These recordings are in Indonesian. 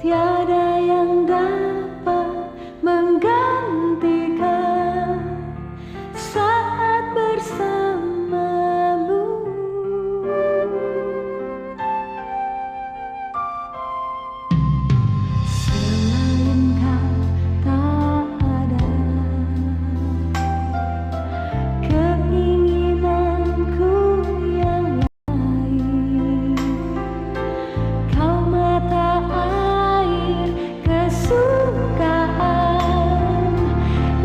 tiada yang dapat menggantikan saat bersamamu. Selain kau tak ada keinginanku yang lain. Kau mata air kesukaan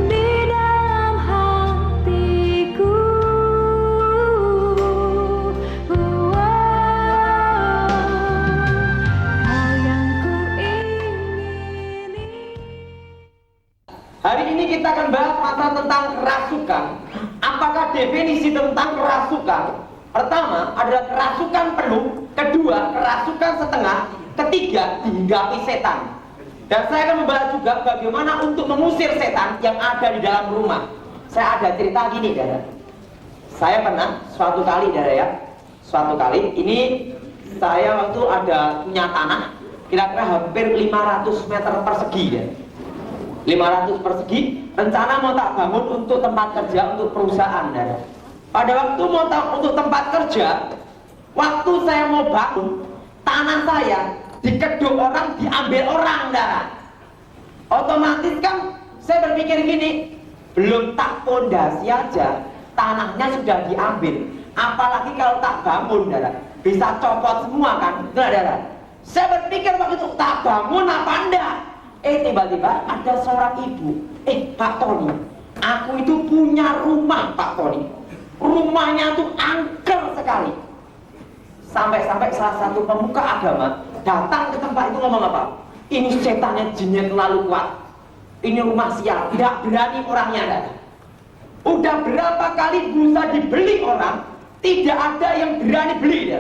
di dalam hatiku. Kau yang ku ingini. Hari ini kita akan bahas masalah tentang kerasukan. Apakah definisi tentang kerasukan? Pertama adalah kerasukan penuh, kedua kerasukan setengah, ketiga dihinggapi setan. Dan saya akan membahas juga bagaimana untuk mengusir setan yang ada di dalam rumah. Saya ada cerita gini, Dara. Saya pernah suatu kali, Dara ya, suatu kali ini saya waktu ada punya tanah kira-kira hampir 500 meter persegi ya. 500 persegi, rencana mau tak bangun untuk tempat kerja, untuk perusahaan. Dan pada waktu mau untuk tempat kerja, waktu saya mau bangun, tanah saya dikeduk orang, diambil orang, darah. Otomatis kan saya berpikir gini, belum tak pondasi aja, tanahnya sudah diambil. Apalagi kalau tak bangun, darah, bisa copot semua kan, darah. Saya berpikir waktu itu tak bangun apa enggak? Tiba-tiba ada seorang ibu, Pak Tony, aku itu punya rumah, Pak Tony. Rumahnya tuh angker sekali. Sampai-sampai salah satu pemuka agama datang ke tempat itu ngomong apa? Ini setannya jinnya terlalu kuat. Ini rumah sial, tidak berani orangnya datang. Udah berapa kali berusaha dibeli orang, tidak ada yang berani beli,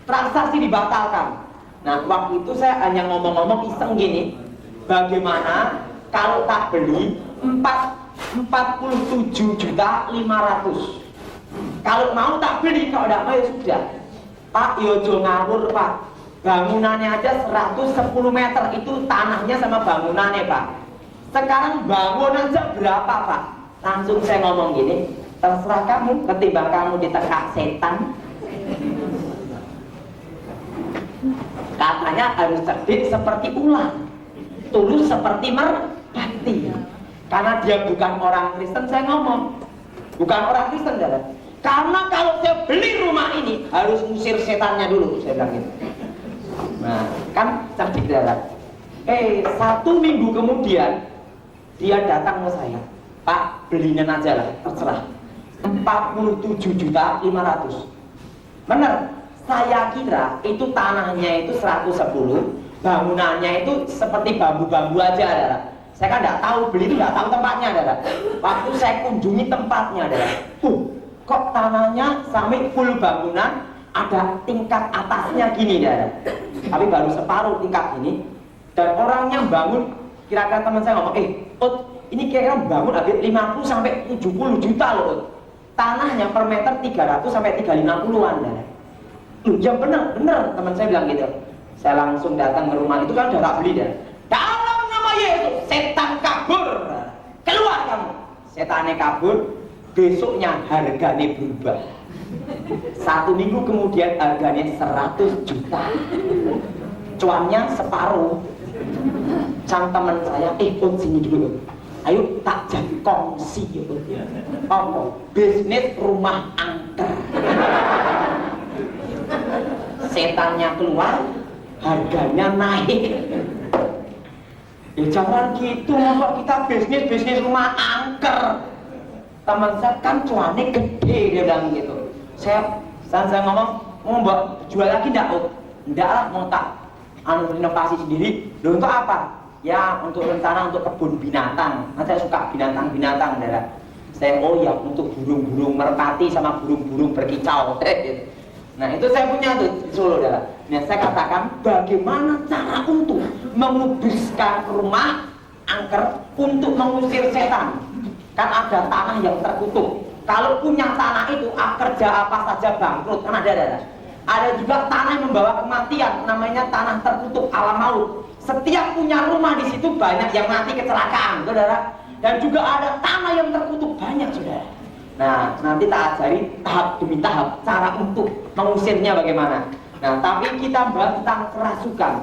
transaksi dibatalkan. Nah, waktu itu saya hanya ngomong-ngomong iseng gini, bagaimana kalau tak beli 47.500.000. Kalau mau tak beli, kalau tidak mau ya sudah. Pak, yojo ngawur Pak, bangunannya aja 110 meter, itu tanahnya sama bangunannya Pak. Sekarang bangun aja berapa Pak? Langsung saya ngomong gini, terserah kamu, ketimbang kamu ditekak setan. Katanya harus cerdik seperti ular, tulus seperti merpati. Karena dia bukan orang Kristen, saya ngomong bukan orang Kristen, darah. Karena kalau saya beli rumah ini harus ngusir setannya dulu, saya bilang gitu. Nah, kan cerdik, darah. 1 minggu kemudian dia datang ke saya, Pak, belinya aja lah, terserah. 47.500.000. Bener, saya kira itu tanahnya itu 110, bangunannya itu seperti bambu-bambu aja, darah. Saya kan nggak tahu, beli itu nggak tahu tempatnya, darah. Waktu saya kunjungi tempatnya, darah, kok tanahnya sampai full bangunan, ada tingkat atasnya gini, darah. Tapi baru separuh tingkat ini. Dan orangnya bangun, kira-kira teman saya ngomong, ini kira-kira bangun habis 50 sampai 70 juta loh. Tanahnya per meter 300 sampai 350-an, darah. Ya bener teman saya bilang gitu. Saya langsung datang ke rumah itu, kan udah tak beli, darah. Dalam nama Yesus, setan kabur, keluar kamu. Setannya kabur, besoknya harganya berubah. 1 minggu kemudian harganya 100 juta. Cuannya separuh. Sang teman saya, sini dulu. Ayo tak jadi kongsi yuk. Bisnis rumah angker. Setannya keluar, harganya naik. Ya jangan gitu, kok kita bisnis rumah angker. Teman saya kan cuannya gede, dia bilang gitu. Saya ngomong, mau mbak jual lagi enggak? Enggak lah, mau tak renovasi sendiri. Loh, untuk apa? Ya untuk rencana untuk kebun binatang. Nah, saya suka binatang-binatang, darah. Saya ya untuk burung-burung merpati sama burung-burung berkicau. Nah itu saya punya tuh di Solo, darah. Nah saya katakan bagaimana cara untuk mengubiskan rumah angker untuk mengusir setan. Kan ada tanah yang terkutuk. Kalau punya tanah itu kerja apa saja bangkrut, kan ada. Ada juga tanah yang membawa kematian, namanya tanah terkutuk, alam maut. Setiap punya rumah di situ banyak yang mati kecelakaan, saudara. Dan juga ada tanah yang terkutuk banyak, saudara. Nah, nanti tak ajari tahap demi tahap cara untuk mengusirnya bagaimana. Nah, tapi kita bahas tentang kerasukan.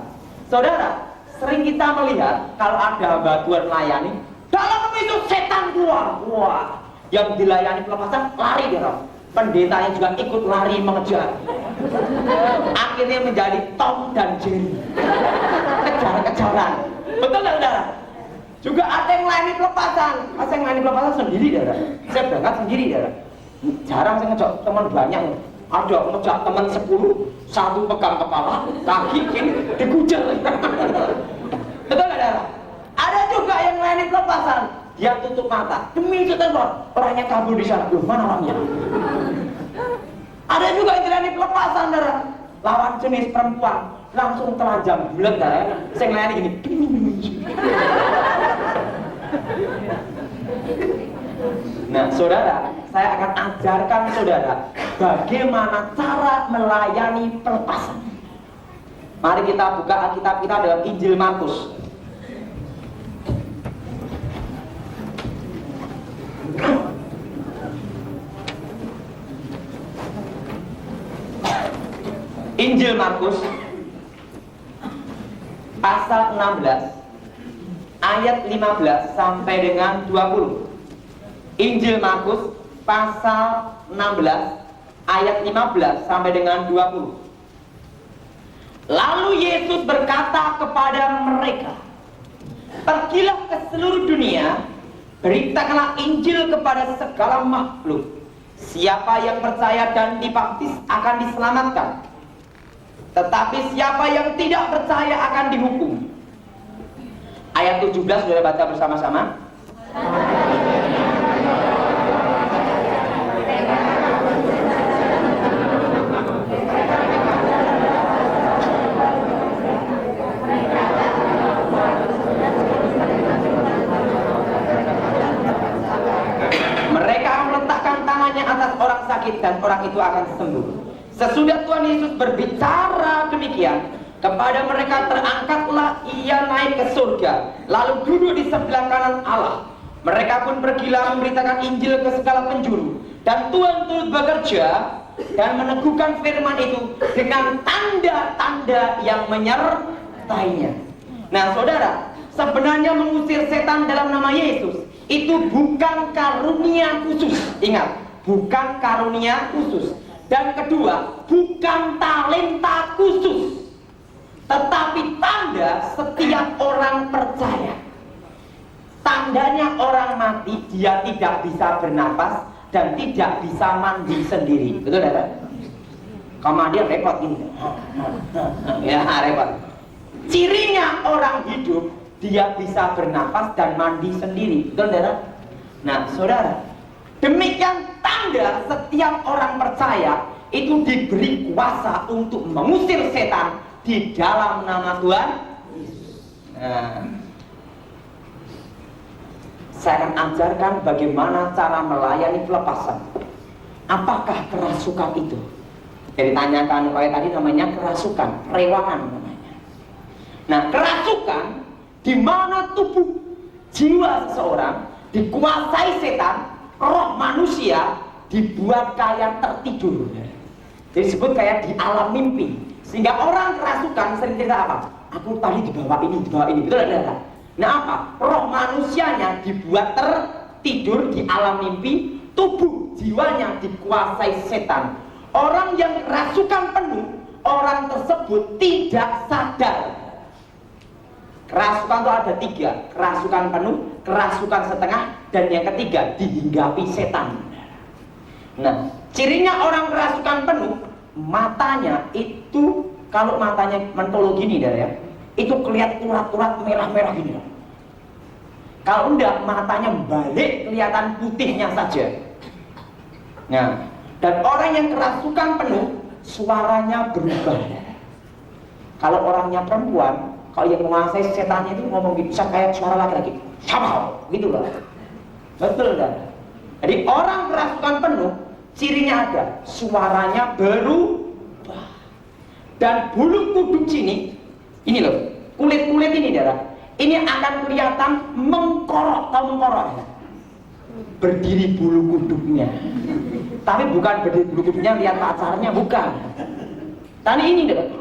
Saudara, sering kita melihat kalau ada hamba Tuhan melayani, dalam itu setan keluar. Wah, yang dilayani pelepasan lari dia. Pendetanya juga ikut lari mengejar. Akhirnya menjadi Tom dan Jerry, kejar-kejaran. Betul nggak, saudara? Juga ada yang melayani pelepasan. Saya yang melayani pelepasan sendiri, saudara. Saya berangkat sendiri, saudara. Jarang saya ngejak teman banyak. Ada ngejak teman 10, satu pegang kepala, kaki kiri dikujar. Betul nggak, saudara? Ada juga yang melayani pelepasan. Dia tutup mata demi setan, orangnya kabur di sana. Loh, mana orangnya? Ada juga yang melayani pelepasan, saudara. Lawan jenis perempuan langsung telanjang bulat, saudara. Saya melayani gini. Nah, saudara, saya akan ajarkan saudara bagaimana cara melayani pelepasan. Mari kita buka Alkitab kita dalam Injil Markus. Injil Markus pasal 16 ayat 15 sampai dengan 20. Injil Markus pasal 16 ayat 15 sampai dengan 20. Lalu Yesus berkata kepada mereka, "Pergilah ke seluruh dunia, beritakanlah Injil kepada segala makhluk. Siapa yang percaya dan dibaptis akan diselamatkan, tetapi siapa yang tidak percaya akan dihukum." Ayat 17 sudah baca bersama-sama. Mereka meletakkan tangannya atas orang sakit dan orang itu akan sembuh. Sesudah Tuhan Yesus berbicara demikian kepada mereka, terangkatlah ia naik ke surga, lalu duduk di sebelah kanan Allah. Mereka pun pergilah memberitakan Injil ke segala penjuru, dan Tuhan turut bekerja dan meneguhkan firman itu dengan tanda-tanda yang menyertainya. Nah, saudara, sebenarnya mengusir setan dalam nama Yesus itu bukan karunia khusus. Ingat, bukan karunia khusus. Dan kedua, bukan talenta khusus, tetapi tanda setiap orang percaya. Tandanya orang mati, dia tidak bisa bernapas dan tidak bisa mandi sendiri. Betul tidak? Kemudian repot ini. Ya, repot. Cirinya orang hidup, dia bisa bernapas dan mandi sendiri. Betul tidak? Nah, saudara, demikian tanda setiap orang percaya itu diberi kuasa untuk mengusir setan di dalam nama Tuhan Yesus. Nah, saya akan ajarkan bagaimana cara melayani pelepasan. Apakah kerasukan itu? Jadi tanyakan kayak tadi, namanya kerasukan, rewangan namanya. Nah, kerasukan di mana tubuh jiwa seseorang dikuasai setan, roh manusia dibuat kayak tertidur. Jadi disebut kayak di alam mimpi. Sehingga orang kerasukan sering cerita apa? Aku tadi dibawa ini, betul tidak? Nah, apa? Roh manusianya dibuat tertidur di alam mimpi, tubuh jiwanya dikuasai setan. Orang yang kerasukan penuh, orang tersebut tidak sadar. Kerasukan itu ada 3, kerasukan penuh, kerasukan setengah, dan yang ketiga dihinggapi setan. Nah, cirinya orang kerasukan penuh, matanya itu, kalau matanya mentolo gini ya, itu kelihatan urat-urat merah-merah gini. Kalau enggak, matanya balik, kelihatan putihnya saja. Nah, dan orang yang kerasukan penuh, suaranya berubah. Kalau orangnya perempuan, kalau yang menguasai setannya itu ngomong gitu, bisa kayak suara laki-laki, sama, gitu loh. Betul kan? Jadi orang kerasukan penuh, cirinya ada, suaranya berubah. Dan bulu kuduk sini, ini loh, Kulit-kulit ini darah, ini akan kelihatan mengkorok, tahu mengkorok ya? Berdiri bulu kuduknya. Tapi bukan berdiri bulu kuduknya lihat pacarnya, bukan. Tadi ini darah,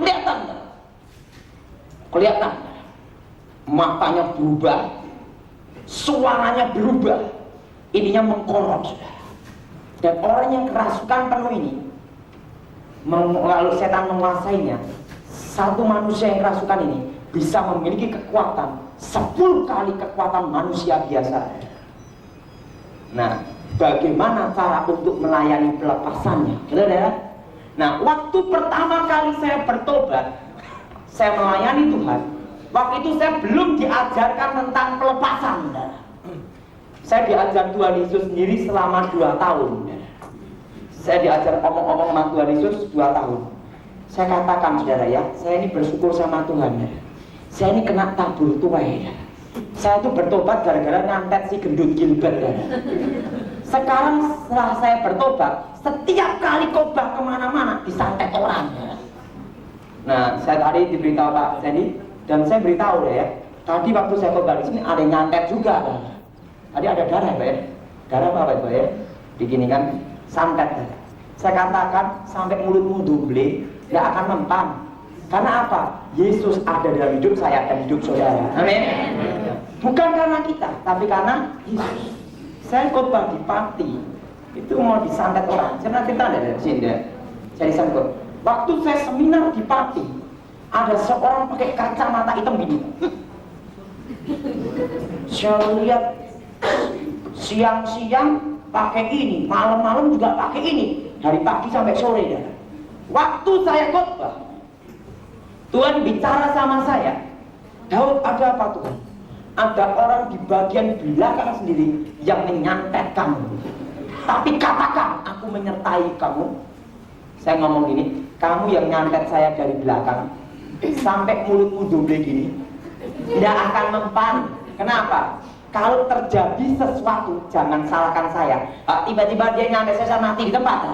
kelihatan. Matanya berubah, suaranya berubah, ininya mengkorok sudah. Dan orang yang kerasukan penuh ini, kalau setan menguasainya, satu manusia yang kerasukan ini bisa memiliki kekuatan 10 kali kekuatan manusia biasa. Nah, bagaimana cara untuk melayani pelepasannya? Saudara? Nah, waktu pertama kali saya bertobat, saya melayani Tuhan. Waktu itu saya belum diajarkan tentang pelepasan. Saya diajar Tuhan Yesus sendiri selama 2 tahun. Saya diajar omong-omong sama Tuhan Yesus 2 tahun. Saya katakan saudara ya, saya ini bersyukur sama Tuhan ya. Saya ini kena tabur tuai ya. Saya itu bertobat gara-gara nyantet si gendut Gilbert ya. Sekarang setelah saya bertobat, setiap kali khotbah kemana-mana disantet orang ya. Nah, saya tadi diberitahu Pak Sandy, dan saya beritahu ya, tadi waktu saya khotbah di sini ada yang nyantet juga Pak. Tadi ada darah Pak ya. Darah apa Pak ya? Begini kan, santet. Saya katakan sampai mulutmu dumble, gak akan mempan. Karena apa? Yesus ada dalam hidup saya dan hidup saudara. Amin. Bukan karena kita, tapi karena Yesus. Saya khotbah di Pati, itu mau disantet orang. Saya pernah cerita dari sini deh. Saya disangkut. Waktu saya seminar di Pati, ada seorang pakai kacamata hitam gini. Saya lihat siang-siang pakai ini, malam-malam juga pakai ini, dari pagi sampai sore dah. Waktu saya khotbah, Tuhan bicara sama saya, Daud, ada apa Tuhan? Ada orang di bagian belakang sendiri yang menyantet kamu. Tapi katakan, aku menyertai kamu. Saya ngomong gini, kamu yang nyantet saya dari belakang sampai mulutmu double gini, tidak akan mempan. Kenapa? Kalau terjadi sesuatu, jangan salahkan saya. Tiba-tiba dia nyantet saya mati di tempat.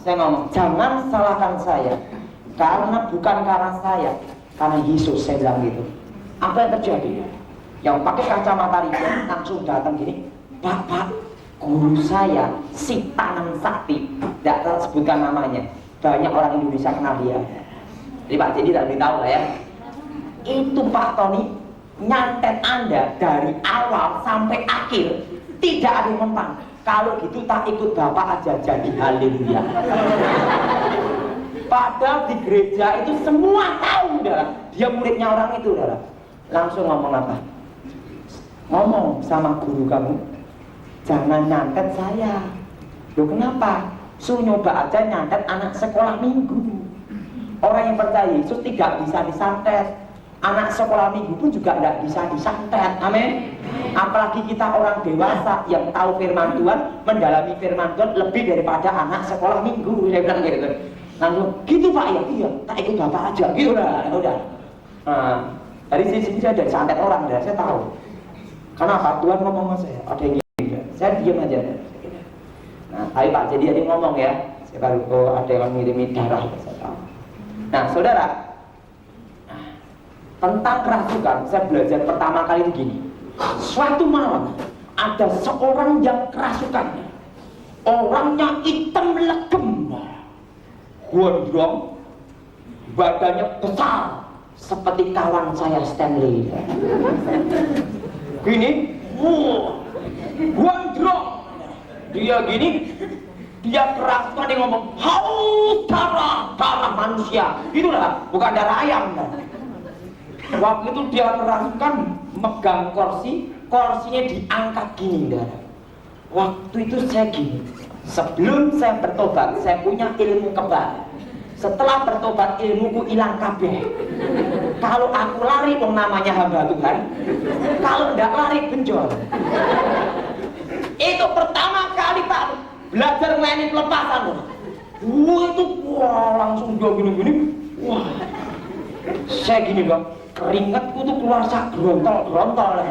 Saya ngomong, jangan salahkan saya, karena bukan karena saya, karena Yesus. Saya bilang gitu. Apa yang terjadi? Yang pakai kacamata itu langsung datang gini, Bapak, guru saya si tangan sakti, tidak tersebutkan namanya. Banyak orang Indonesia kenal dia. Jadi Pak Jadi tak beritahu lah ya. Itu Pak Tony nyantet Anda dari awal sampai akhir, tidak ada yang mempan. Kalau gitu tak ikut Bapak aja, jadi haleluya. Padahal di gereja itu semua tahu dah, dia muridnya orang itu dah. Langsung ngomong apa? Ngomong sama guru kamu, jangan nyantet saya. Loh kenapa? Suruh nyoba aja nyantet anak sekolah minggu. Orang yang percaya Yesus tidak bisa disantet. Anak sekolah minggu pun juga tidak bisa disantet. Amin. Apalagi kita orang dewasa yang tahu firman Tuhan, mendalami firman Tuhan lebih daripada anak sekolah minggu. Saya bilang gitu. Langsung gitu Pak ya, iya, tak ikut Bapak aja. Gitu lah, udah. Nah, dari sini saya ada santet orang, saya tahu. Kenapa? Tuhan ngomong sama saya, ada yang gini, saya diam aja. Nah, tapi Pak Jadi ada yang ngomong ya, saya baru ada yang ngirimi darah, saya tahu. Nah, saudara, tentang kerasukan, saya belajar pertama kali itu gini. Suatu malam, ada seorang yang kerasukan. Orangnya hitam legem, gondrong, badannya besar, seperti kawan saya Stanley. Gini, gondrong, dia gini, dia kerasukan, dia ngomong, haus darah manusia. Itulah, bukan darah ayam. Waktu itu dia kerasukan, megang kursinya diangkat gini, darah. Waktu itu saya gini, sebelum saya bertobat, saya punya ilmu kebal. Setelah bertobat, ilmuku hilang kabeh. Kalau aku lari, namanya hamba Tuhan. Kalau enggak lari, benjol. Itu pertama kali Pak belajar melayani pelepasan. Wah, langsung dia gini-gini. Wah, saya gini loh, keringatku tuh keluar sak grontol.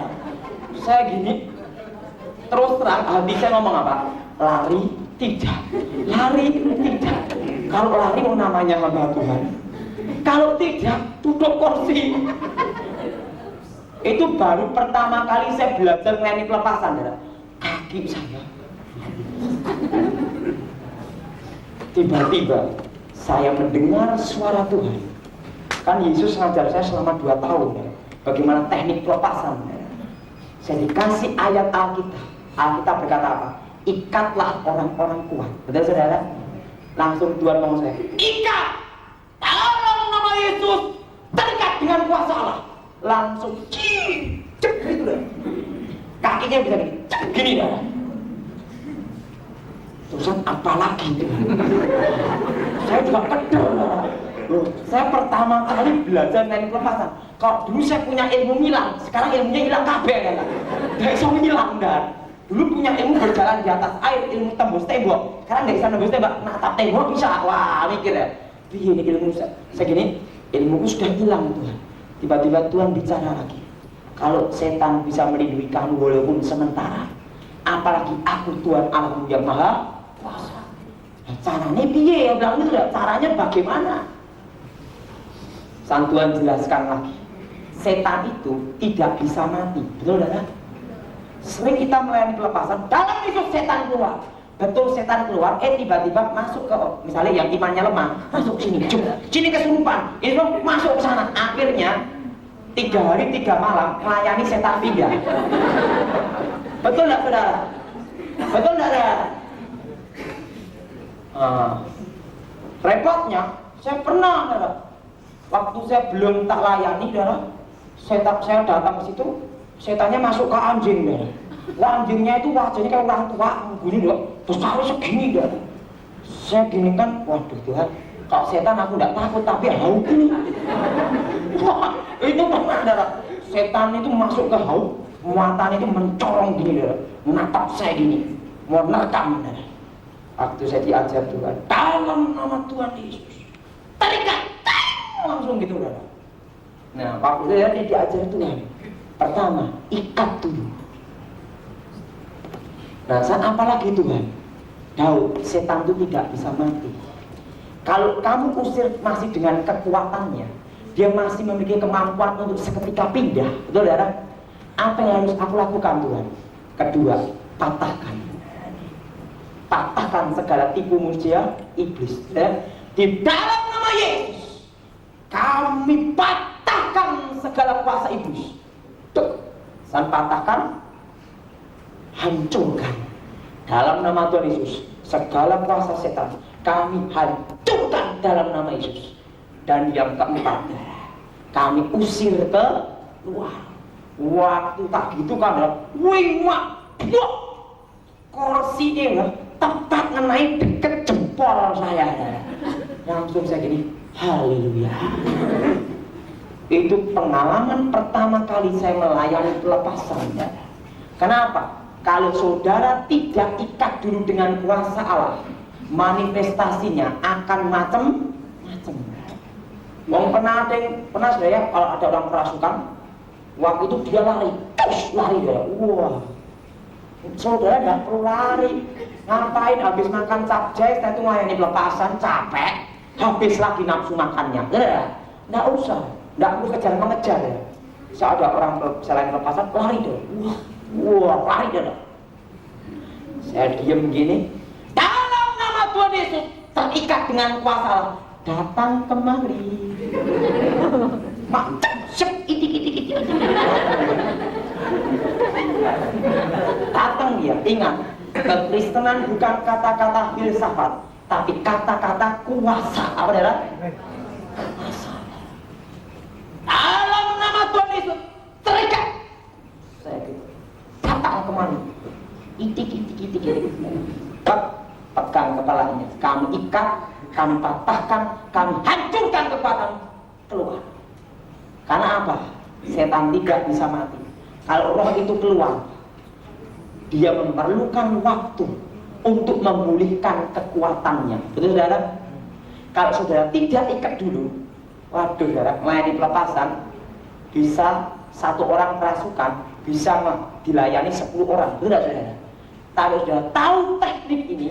Saya gini, terus terang hati saya ngomong apa? Lari tidak. Kalau lari namanya hamba Tuhan. Kalau tidak, duduk kursi. Itu baru pertama kali saya belajar melayani pelepasan, saudara. Kaki saya tiba-tiba saya mendengar suara Tuhan. Kan Yesus ngajar saya selama 2 tahun ya, bagaimana teknik pelepasan ya. Saya dikasih ayat Alkitab. Alkitab berkata apa? Ikatlah orang-orang kuat. Betul saudara? Langsung Tuhan ngomong saya, ikat dalam nama Yesus, terikat dengan kuasa Allah. Langsung cek gitu deh. Kakinya bisa gini, cek gini dah. Terusan apalagi itu? Saya juga kedor. Loh, saya pertama kali belajar teknik pelepasan. Kalau dulu saya punya ilmu ngilang, sekarang ilmunya hilang kabeh kan? Nggak bisa ngilang dan dulu punya ilmu berjalan di atas air, ilmu tembus tembok. Sekarang nggak bisa tembus tembok, natap tembok bisa. Wah, mikir ya. Begini ilmu saya gini, ilmuku sudah hilang Tuhan. Tiba-tiba Tuhan bicara lagi. Kalau setan bisa melindungi kamu walaupun sementara, apalagi aku Tuhan Allahmu yang Maha Kuasa. Nah, caranya piye ya bilang itu? Caranya bagaimana? Sang Tuhan jelaskan lagi, setan itu tidak bisa mati, betul tidak? Sering kita melayani pelepasan, dalam itu setan keluar, betul setan keluar, tiba-tiba masuk ke, misalnya yang imannya lemah, masuk sini, sini kesurupan, itu masuk ke sana, akhirnya 3 hari 3 malam melayani setan pindah. Betul tidak saudara? Betul tidak saudara? Repotnya, saya pernah saudara. Waktu saya belum tak layani, saya datang ke situ, setannya masuk ke anjing, anjingnya itu wajahnya kayak orang tua, gini besar segini, saya gini kan, waduh Tuhan, kalau setan aku nggak takut, tapi hauk ini, wah itu pernah, setan itu masuk ke hauk, muatan itu mencorong gini, menatap saya gini, mau nerekam, waktu saya diajar Tuhan, dalam nama Tuhan Yesus, terikat. Langsung gitu udah. Nah, waktu saya diajar Tuhan, pertama ikat dulu. Nah, saat apa lagi Tuhan? Tahu, setan itu tidak bisa mati. Kalau kamu usir masih dengan kekuatannya, dia masih memiliki kemampuan untuk seketika pindah. Betul saudara? Apa yang harus aku lakukan Tuhan? Kedua, patahkan segala tipu musya iblis. Di dalam nama Yesus kami patahkan segala kuasa iblis. San patahkan, hancurkan dalam nama Tuhan Yesus. Segala kuasa setan kami hancurkan dalam nama Yesus. Dan yang keempat, kami usir ke luar. Waktu tak gitu kan, wingmak, kursi ini tepat mengenai deket jempol saya. Langsung saya gini, haleluya. Itu pengalaman pertama kali saya melayani pelepasan. Kenapa? Kalau saudara tidak ikat dulu dengan kuasa Allah, manifestasinya akan macam-macam. Pernah sudah ya, kalau ada orang kerasukan, waktu itu dia lari dia. Wah, saudara tidak perlu lari. Ngapain habis makan capcay, saya itu melayani pelepasan capek. Habis lagi nafsu makannya, nggak usah, nggak perlu kejar-mengejar ya. Saya ada orang selain lepasan, lari deh, wah lari deh. Saya diem gini, dalam nama Tuhan Yesus, terikat dengan kuasa Allah, datang kemari. Itik. Datang dia, ingat, kekristenan bukan kata-kata filsafat, tapi kata-kata kuasa. Apa saudara? Kuasa. Dalam nama Tuhan Yesus, terikat. Saya datang kemari. Itik. Pegang kepalanya. Kami ikat, kami patahkan, kami hancurkan kekuatan keluar. Karena apa? Setan tidak bisa mati. Kalau roh itu keluar, dia memerlukan waktu untuk memulihkan kekuatannya. Betul saudara? Kalau saudara tidak ikat dulu, waduh saudara, melayani pelepasan bisa 1 orang kerasukan bisa dilayani 10 orang. Betul saudara? Kalau saudara tahu teknik ini,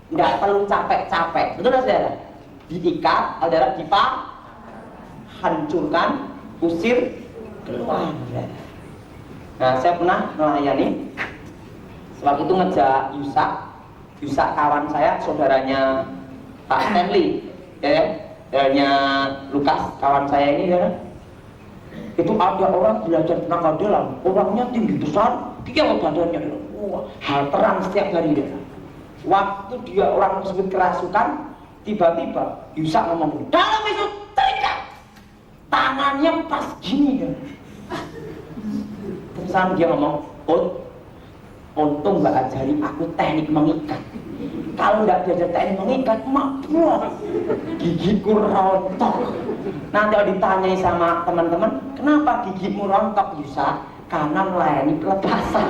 tidak perlu capek-capek. Betul saudara? Diikat, saudara hancurkan, usir keluar. Nah, saya pernah melayani. Waktu itu ngejak Yusak kawan saya, saudaranya Pak Stanley, saudaranya Lukas, kawan saya ini, ya. Itu ada orang belajar tenaga dalam, orangnya tinggi besar, dia badannya, halteran setiap hari dia. Waktu dia orang tersebut kerasukan, tiba-tiba Yusak ngomong, dalam itu terikat, tangannya pas gini ya. Terusan dia ngomong, untung Mbak ajari aku teknik mengikat. Kalau nggak belajar teknik mengikat, buah gigiku rontok. Nanti kalau ditanyai sama teman-teman, kenapa gigimu rontok, Yusak? Karena melayani pelepasan.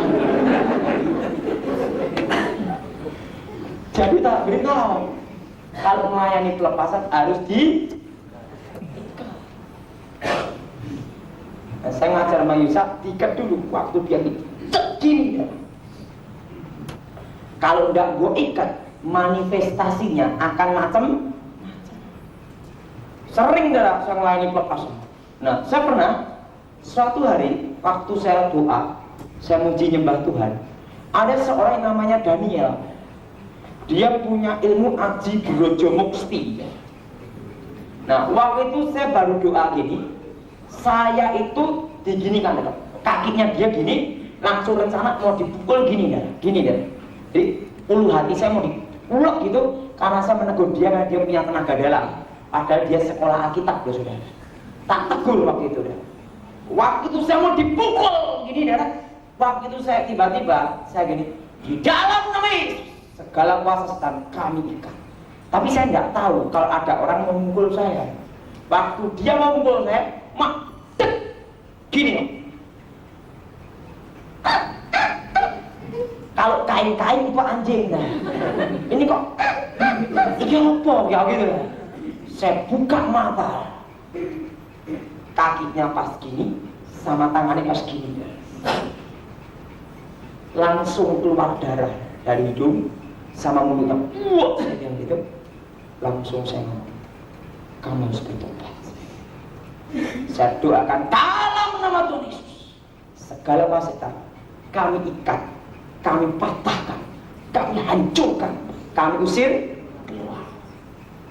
Jadi tak beritahu, kalau melayani pelepasan harus di. Nah, saya ngajar sama Yusak, diikat dulu waktu dia gini. Kalau enggak gue ikat, manifestasinya akan macam. Sering dah saya melayani pelepasan. Nah, saya pernah suatu hari waktu saya doa, saya muji nyembah Tuhan, ada seorang yang namanya Daniel. Dia punya ilmu aji Brojo Mukti. Nah, waktu itu saya baru doa gini, saya itu diginikan, kakinya dia gini, langsung rencana mau dipukul gini dah, gini dah. Jadi ulu hati saya mau diulek gitu, karena saya menegur dia karena dia punya tenaga dalam. Padahal dia sekolah Alkitab ya sudah. Tak tegur waktu itu dah. Waktu itu saya mau dipukul gini dah. Waktu itu saya tiba-tiba saya gini, di dalam nama Yesus segala kuasa setan kami ikat. Tapi saya tidak tahu kalau ada orang memukul saya. Waktu dia mau memukul saya, gini. Kalau kain-kain itu anjing nah. Ini kok ini apa ya gitu. Saya buka mata, kakinya pas gini sama tangannya pas gini, langsung keluar darah dari hidung sama mulutnya. Saya bilang gitu, langsung saya ngomong, kamu harus bertobat. Saya doakan dalam nama Tuhan Yesus, segala kuasa setan kami ikat, kami patahkan, kami hancurkan, kami usir keluar.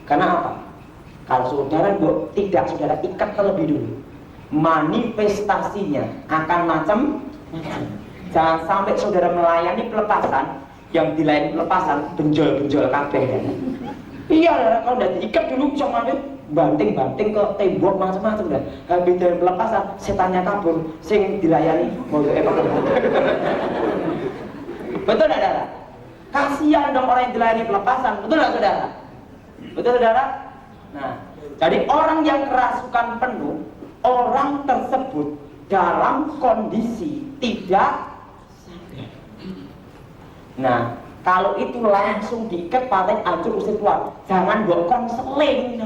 Karena apa? Kalau saudara tidak saudara ikat terlebih dulu, manifestasinya akan macam-macam. Jangan sampai saudara melayani pelepasan, yang dilayani pelepasan benjol-benjol kabeh. Iya, kalau udah diikat dulu bisa banting-banting ke tembok macam-macam dah. Habis dari pelepasan, setannya kabur, sing dilayani mau betul tidak, saudara? Kasihan dong orang yang dilayani pelepasan, betul tidak, saudara? Betul, saudara? Nah, jadi orang yang kerasukan penuh, orang tersebut dalam kondisi tidak sadar. Nah, kalau itu langsung diikat, paling hancur usir keluar. Jangan buat konseling.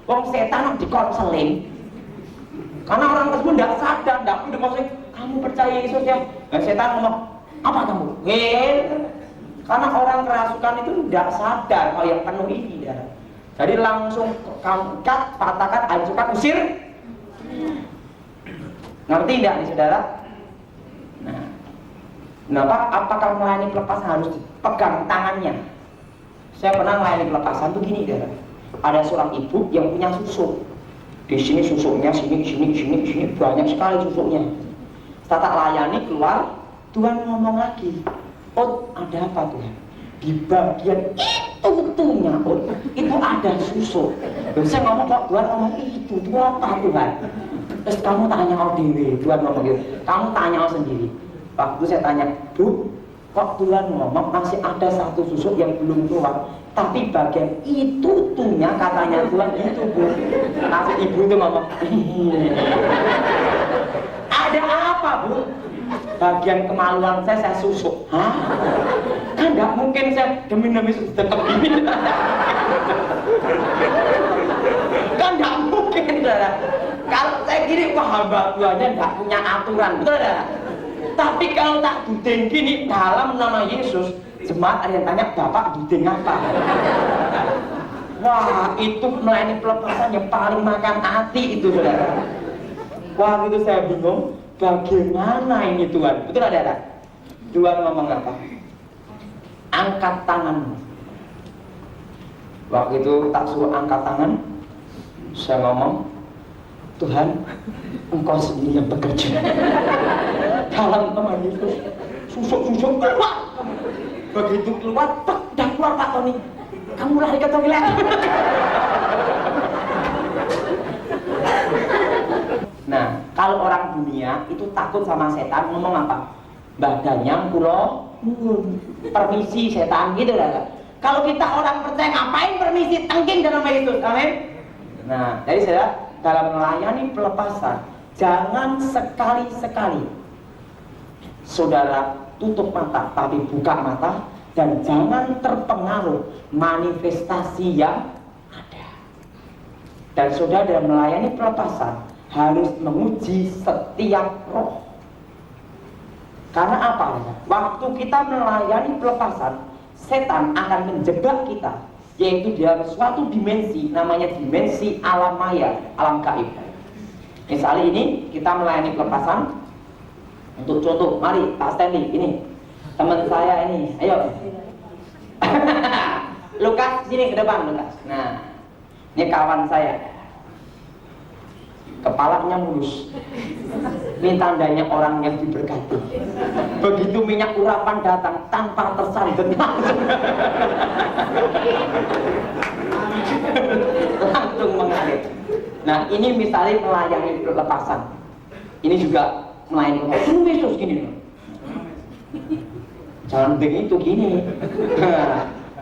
Wong setan di konseling. Karena orang tersebut tidak sadar, tidak perlu dikonseling. Kamu percaya Yesus ya? Nah, setan ngomong, apa kamu? Karena orang kerasukan itu tidak sadar kalau yang penuh ini. Jadi langsung kamu ikat, patahkan, hancurkan, usir. Ngerti tidak nih saudara? Nah, apakah melayani pelepasan harus dipegang tangannya? Saya pernah melayani pelepasan tuh gini, saudara. Ada seorang ibu yang punya susuk. Di sini susuknya, sini banyak sekali susuknya. Setelah tak layani keluar, Tuhan ngomong lagi, ada apa Tuhan? Di bagian itunya, itu ada susuk. Dan saya ngomong kok Tuhan ngomong itu apa Tuhan? Terus kamu tanya dewi, Tuhan ngomong gitu. Kamu tanya sendiri. Waktu saya tanya, Bu, kok Tuhan ngomong masih ada satu susuk yang belum keluar, tapi bagian itunya katanya Tuhan itu, Bu. Nanti ibu itu ngomong, ada apa, Bu? Bagian kemaluan saya susuk. Hah? Kan nggak mungkin saya demi tetap gini. Kan nggak mungkin, saudara. Kalau saya gini, wah hamba Tuhannya nggak punya aturan, betul saudara? Tapi kalau tak duding gini dalam nama Yesus, jemaat ada yang tanya, Bapak duding apa? Wah, itu melayani pelepasan yang paling makan hati itu, saudara. Wah itu saya bingung, bagaimana ini Tuhan? Betul ada? Tuhan ngomong apa? Angkat tanganmu. Waktu itu tak suruh angkat tangan, saya ngomong, Tuhan, Engkau sendiri yang bekerja. Dalam teman itu, susuk keluar. Begitu keluar, udah keluar Pak Tony. Kamu lari ke toilet. Nah, kalau orang dunia itu takut sama setan, ngomong apa? Badannya kulo, permisi setan gitu lah. Kalau kita orang percaya ngapain permisi, tengking dalam nama Yesus, amin. Nah, jadi saya dalam melayani pelepasan, jangan sekali-sekali saudara tutup mata, tapi buka mata, dan jangan terpengaruh manifestasi yang ada. Dan saudara dalam melayani pelepasan harus menguji setiap roh. Karena apa? Waktu kita melayani pelepasan, setan akan menjebak kita, yaitu dalam suatu dimensi, namanya dimensi alam maya, alam gaib. Misalnya ini kita melayani pelepasan. Untuk contoh, mari Pak Stanley, ini teman saya ini, ayo. Lukas, sini ke depan Lukas. Nah, ini kawan saya. Kepalanya mulus. Ini tandanya orang yang diberkati. Begitu minyak urapan datang tanpa tersandung, langsung mengalir. Nah ini misalnya melayani pelepasan. Ini juga melayani pelepasan. Yesus gini. Jangan begitu gini.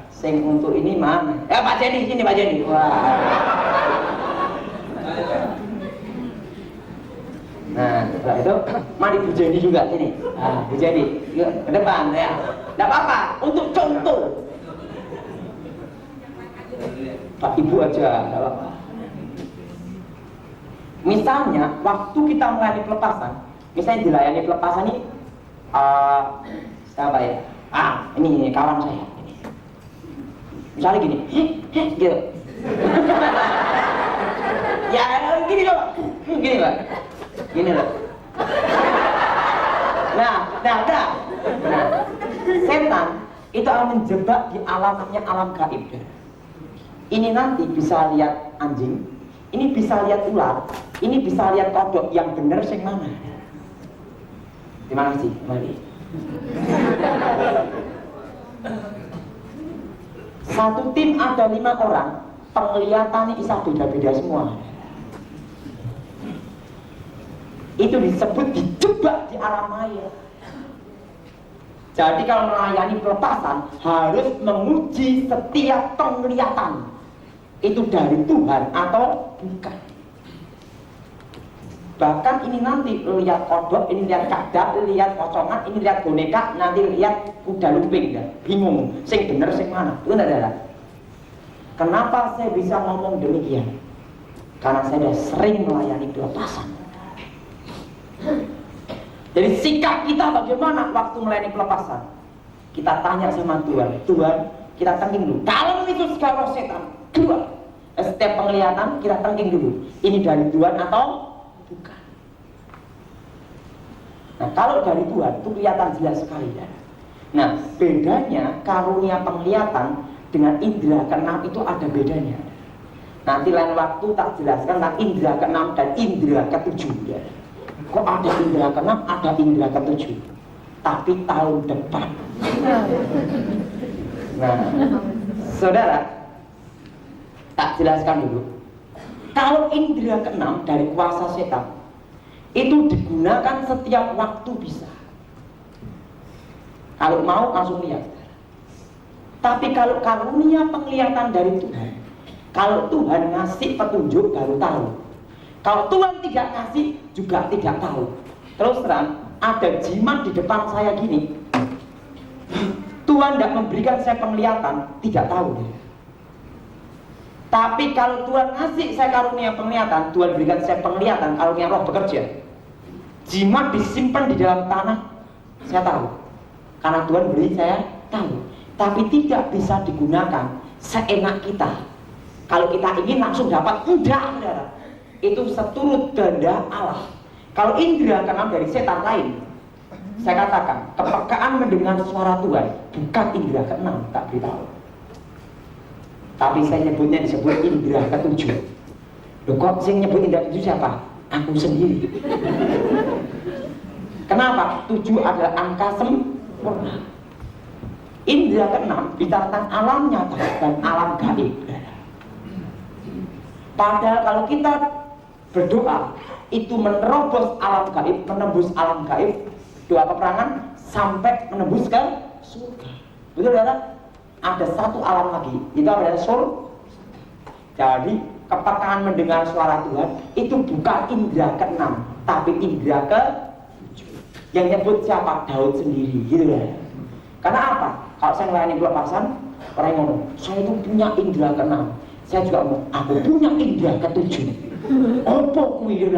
Sing untuk ini mana? Ya Pak Jenny, sini Pak Jenny. Wah. Nah, setelah itu, mari Bu Jenny juga sini. Nah, Bu Jenny, yuk ke depan ya. Tidak apa-apa, untuk contoh. Pak Ibu aja, tidak apa-apa. Misalnya, waktu kita melayani pelepasan, misalnya dilayani pelepasan ini, siapa ya? Ini kawan saya. Misalnya gini, gitu. Ya, gini loh, gini Pak. Gini loh. Nah, setan itu akan menjebak di alamnya alam gaib. Ini nanti bisa lihat anjing, ini bisa lihat ular, ini bisa lihat kodok, yang benar sing mana? Terima kasih, mari. Satu tim ada 5 orang, penglihatannya bisa beda-beda semua. Itu disebut dijebak di alam maya. Jadi kalau melayani pelepasan harus menguji setiap penglihatan itu dari Tuhan atau bukan. Bahkan ini nanti lihat kodok, ini lihat kadak, lihat kosongan, ini lihat boneka, nanti lihat kuda lumping, ya. Bingung, sing bener sing mana? Itu adalah. Kenapa saya bisa ngomong demikian? Karena saya sudah sering melayani pelepasan. Jadi sikap kita bagaimana waktu melayani pelepasan? Kita tanya sama Tuhan, Tuhan, kita tengking dulu. Kalau itu segala setan, keluar. Setiap penglihatan kita tengking dulu. Ini dari Tuhan atau bukan? Nah, kalau dari Tuhan itu kelihatan jelas sekali ya. Nah, bedanya karunia penglihatan dengan indera keenam itu ada bedanya. Nanti lain waktu tak jelaskan tentang indera keenam dan indera ketujuh ya. Kok ada indera keenam, ada indera ketujuh, tapi tahun depan. Nah, saudara, tak jelaskan dulu. Kalau indera keenam dari kuasa setan itu digunakan setiap waktu bisa. Kalau mau langsung lihat. Tapi kalau karunia penglihatan dari Tuhan, kalau Tuhan ngasih petunjuk baru tahu. Kalau Tuhan tidak ngasih juga tidak tahu. Terus terang, ada jimat di depan saya gini. Tuhan tidak memberikan saya penglihatan, tidak tahu. Tapi kalau Tuhan ngasih saya karunia penglihatan, Tuhan berikan saya penglihatan, karunia roh bekerja. Jimat disimpan di dalam tanah, saya tahu. Karena Tuhan beri saya tahu. Tapi tidak bisa digunakan seenak kita. Kalau kita ingin langsung dapat, enggak, saudara. Itu seturut kehendak Allah. Kalau indera keenam dari setan lain, saya katakan kepekaan mendengar suara Tuhan bukan indera keenam, tak beritahu. Tapi saya nyebutnya disebut indera ketujuh. Loh kok saya nyebut indera ketujuh siapa? Aku sendiri. Kenapa? 7 adalah angka sempurna. Indera keenam bicara tentang alam nyata dan alam gaib. Padahal kalau kita berdoa itu menerobos alam gaib, menembus alam gaib, doa peperangan sampai menembus ke surga. Betul saudara? Ada satu alam lagi, itu adalah surga. Jadi kepekaan mendengar suara Tuhan itu bukan indera keenam, tapi indera ke-7. Yang nyebut siapa? Daud sendiri, gitu ya. Karena apa? Kalau saya melayani pelepasan, orang yang ngomong, saya itu punya indera keenam. Saya juga ngomong, aku punya indera ke-7. Apa kuwi itu?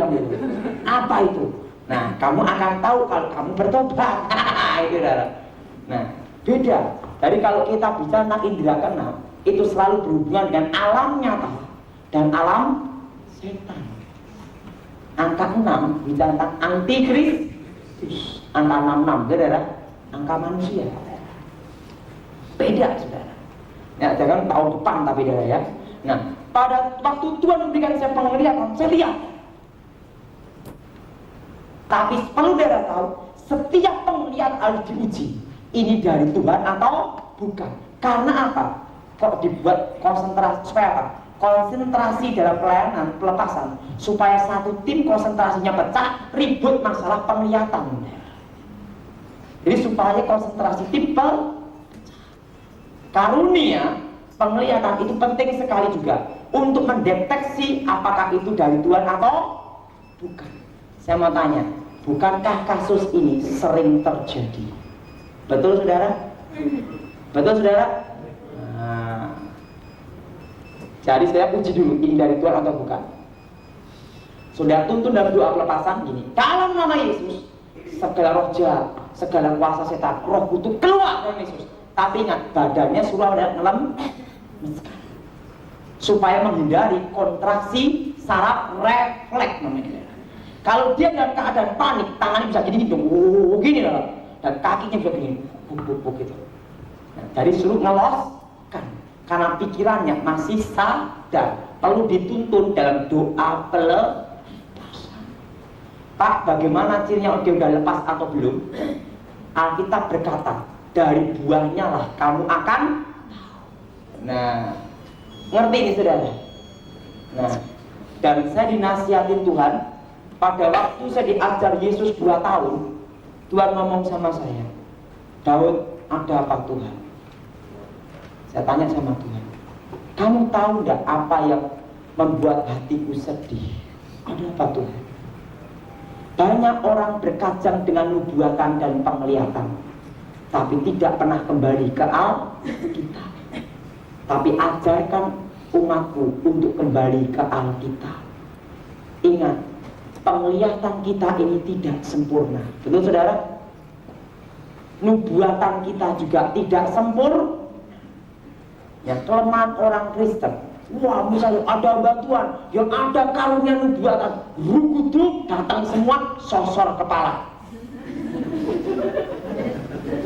Apa itu? Nah, kamu akan tahu kalau kamu bertobat. Itu saudara. Nah, beda. Jadi kalau kita bicara tentang indera keenam, itu selalu berhubungan dengan alam nyata dan alam setan. Angka 6 bicara tentang antikristus. Angka 66, saudara, angka manusia. Beda, saudara. Ya, jangan tahun depan tapi saudara ya. Nah, pada waktu Tuhan memberikan saya penglihatan, saya lihat. Tapi perlu saudara tahu, setiap penglihatan harus diuji. Ini dari Tuhan atau bukan? Karena apa? Kok dibuat konsentrasi supaya apa? Konsentrasi dalam pelayanan pelepasan supaya satu tim konsentrasinya pecah, ribut masalah penglihatan. Jadi supaya konsentrasi tim pecah. Karunia penglihatan itu penting sekali juga untuk mendeteksi apakah itu dari Tuhan atau bukan. Saya mau tanya, bukankah kasus ini sering terjadi? Betul saudara? Betul saudara? Nah, jadi saya uji dulu ini dari Tuhan atau bukan. Sudah tuntun dalam doa pelepasan gini, dalam nama Yesus segala roh jahat, segala kuasa setan, roh kutuk keluar dari Yesus. Tapi ingat, badannya suruh ngelem supaya menghindari kontraksi saraf refleks namanya. Kalau dia dalam keadaan panik, tangannya bisa gini dong, gini loh, dan kakinya bisa begini, buk gitu. Nah, jadi suruh ngeloskan karena pikirannya masih sadar, perlu dituntun dalam doa pelepasan. Pak, bagaimana cirinya dia udah lepas atau belum? Alkitab berkata, dari buahnya lah kamu akan tahu. Nah, ngerti ini saudara? Nah, dan saya dinasihatin Tuhan. Pada waktu saya diajar Yesus 2 tahun, Tuhan ngomong sama saya, Daud, ada apa Tuhan? Saya tanya sama Tuhan, kamu tahu enggak apa yang membuat hatiku sedih? Ada apa Tuhan? Banyak orang berkajang dengan nubuatan dan penglihatan, tapi tidak pernah kembali ke Alkitab. Tapi ajarkan umatku untuk kembali ke Alkitab. Ingat, penglihatan kita ini tidak sempurna. Betul saudara? Nubuatan kita juga tidak sempurna. Ya, kelemahan orang Kristen. Wah, misalnya ada bantuan, yang ada karunia nubuatan, rukuduk datang semua sosor kepala.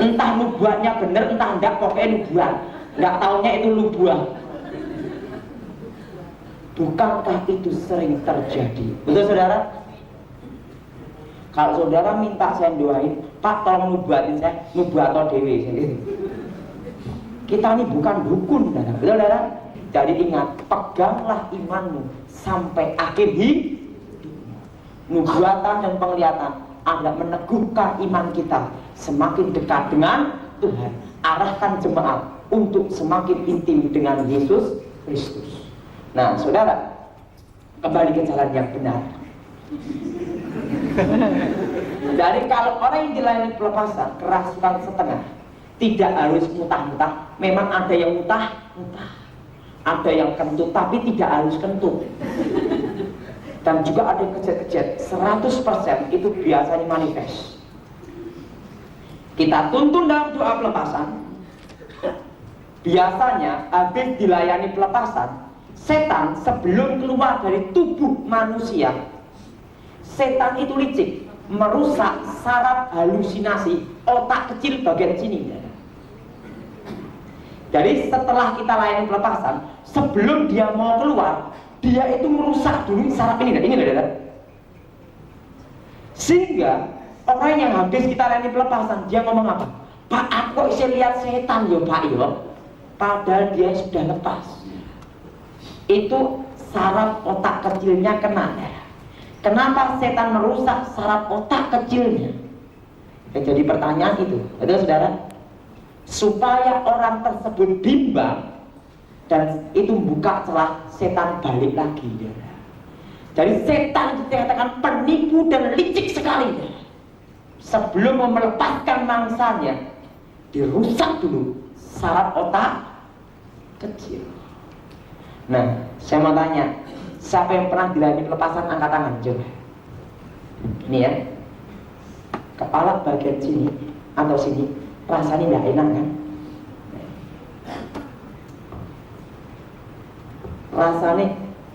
Entah nubuatnya benar, entah enggak, pokoknya nubuat. Enggak taunya itu nubuat. Bukankah itu sering terjadi? Betul saudara? Kalau saudara minta saya doain, Pak tolong nubuatin saya, nubuat atau dewi. Kita ini bukan dukun, saudara. Betul saudara? Jadi ingat, peganglah imanmu sampai akhir hidup. Nubuatan dan penglihatan adalah meneguhkan iman kita semakin dekat dengan Tuhan. Arahkan jemaat untuk semakin intim dengan Yesus Kristus. Nah, saudara, kembali ke jalan yang benar. Jadi kalau orang yang dilayani pelepasan kerasukan setengah, tidak harus mutah-mutah. Memang ada yang mutah-mutah, ada yang kentut, tapi tidak harus kentut. Dan juga ada yang kejet-kejet. 100% itu biasanya manifest. Kita tuntun dalam doa pelepasan. Biasanya habis dilayani pelepasan, setan sebelum keluar dari tubuh manusia, setan itu licik, merusak saraf halusinasi otak kecil bagian sini. Jadi setelah kita layani pelepasan, sebelum dia mau keluar, dia itu merusak dulu saraf ini saudara. Sehingga orang yang habis kita layani pelepasan, dia ngomong apa? Pak, aku kok bisa lihat setan ya Pak ya, padahal dia sudah lepas. Itu saraf otak kecilnya kena. Kenapa setan merusak saraf otak kecilnya? Jadi pertanyaan itu, betul saudara? Supaya orang tersebut bimbang dan itu buka celah setan balik lagi. Jadi setan itu dikatakan penipu dan licik sekali. Sebelum melepaskan mangsanya, dirusak dulu saraf otak kecil. Nah, saya mau tanya, siapa yang pernah dilayani pelepasan angkat tangan? Coba. Ini ya, kepala bagian sini atau sini rasanya nggak enak kan? Rasanya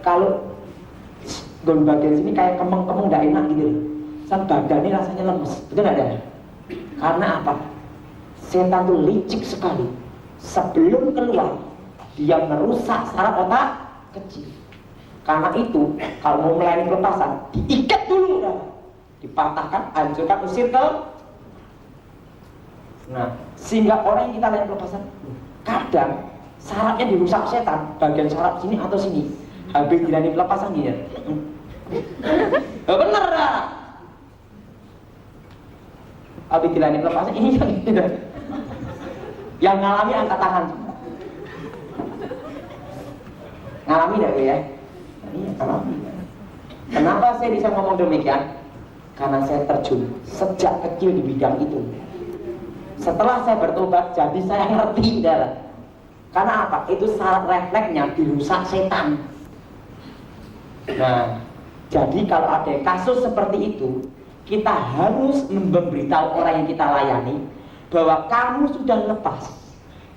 kalau bagian sini kayak kemeng-kemeng nggak enak gitu loh. Sang badannya rasanya lemes, betul nggak ada? Karena apa? Setan itu licik sekali. Sebelum keluar, dia merusak saraf otak kecil. Karena itu, kalau mau melayani pelepasan, diikat dulu, dipatahkan, hancurkan, usir ke. Nah, sehingga orang yang kita layani pelepasan, kadang sarafnya dirusak setan, bagian saraf sini atau sini. Habis dilayani pelepasan dia. Bener lah. Habis dilayani pelepasan ini kan tidak. Yang ngalami angkat tangan. Ngalami tidak ya? Iya, ngalami. Kenapa saya bisa ngomong demikian? Karena saya terjun sejak kecil di bidang itu. Setelah saya bertobat, jadi saya ngerti, saudara. Karena apa? Itu saraf refleksnya dirusak setan. Nah, jadi kalau ada kasus seperti itu, kita harus memberitahu orang yang kita layani bahwa kamu sudah lepas.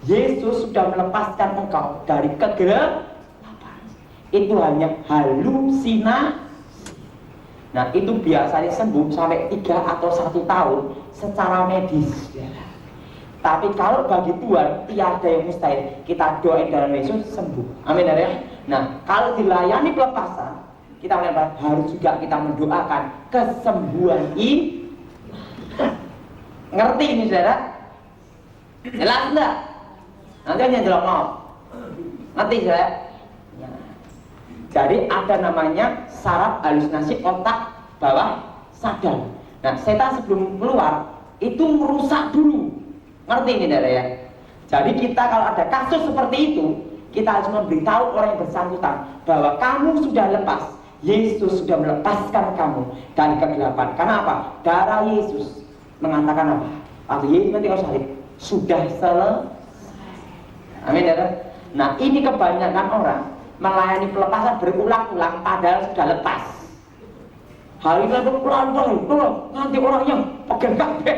Yesus sudah melepaskan engkau dari kegelapan. Itu hanya halusinasi. Nah, itu biasanya sembuh sampai 3 atau 1 tahun secara medis. Tapi kalau bagi Tuhan tiada yang mustahil. Kita doain dalam Yesus sembuh. Amin ya. Nah, kalau dilayani pelepasan, kita harus juga kita mendoakan kesembuhan ini. Ngerti ini saudara? Jelas enggak? Nanti hanya jelas mau. Ngerti saudara? Ya. Jadi ada namanya saraf halusinasi otak bawah sadar. Nah, setan sebelum keluar itu merusak dulu. Ngerti ini saudara ya? Jadi kita kalau ada kasus seperti itu, kita harus memberitahu orang yang bersangkutan bahwa kamu sudah lepas. Yesus sudah melepaskan kamu dari kegelapan. Karena apa? Darah Yesus mengatakan apa? Waktu Yesus nanti kau salib sudah selesai. Amin ya. Nah, ini kebanyakan orang melayani pelepasan berulang-ulang padahal sudah lepas. Hal ini pelan-pelan, nanti orang yang pegang kabeh.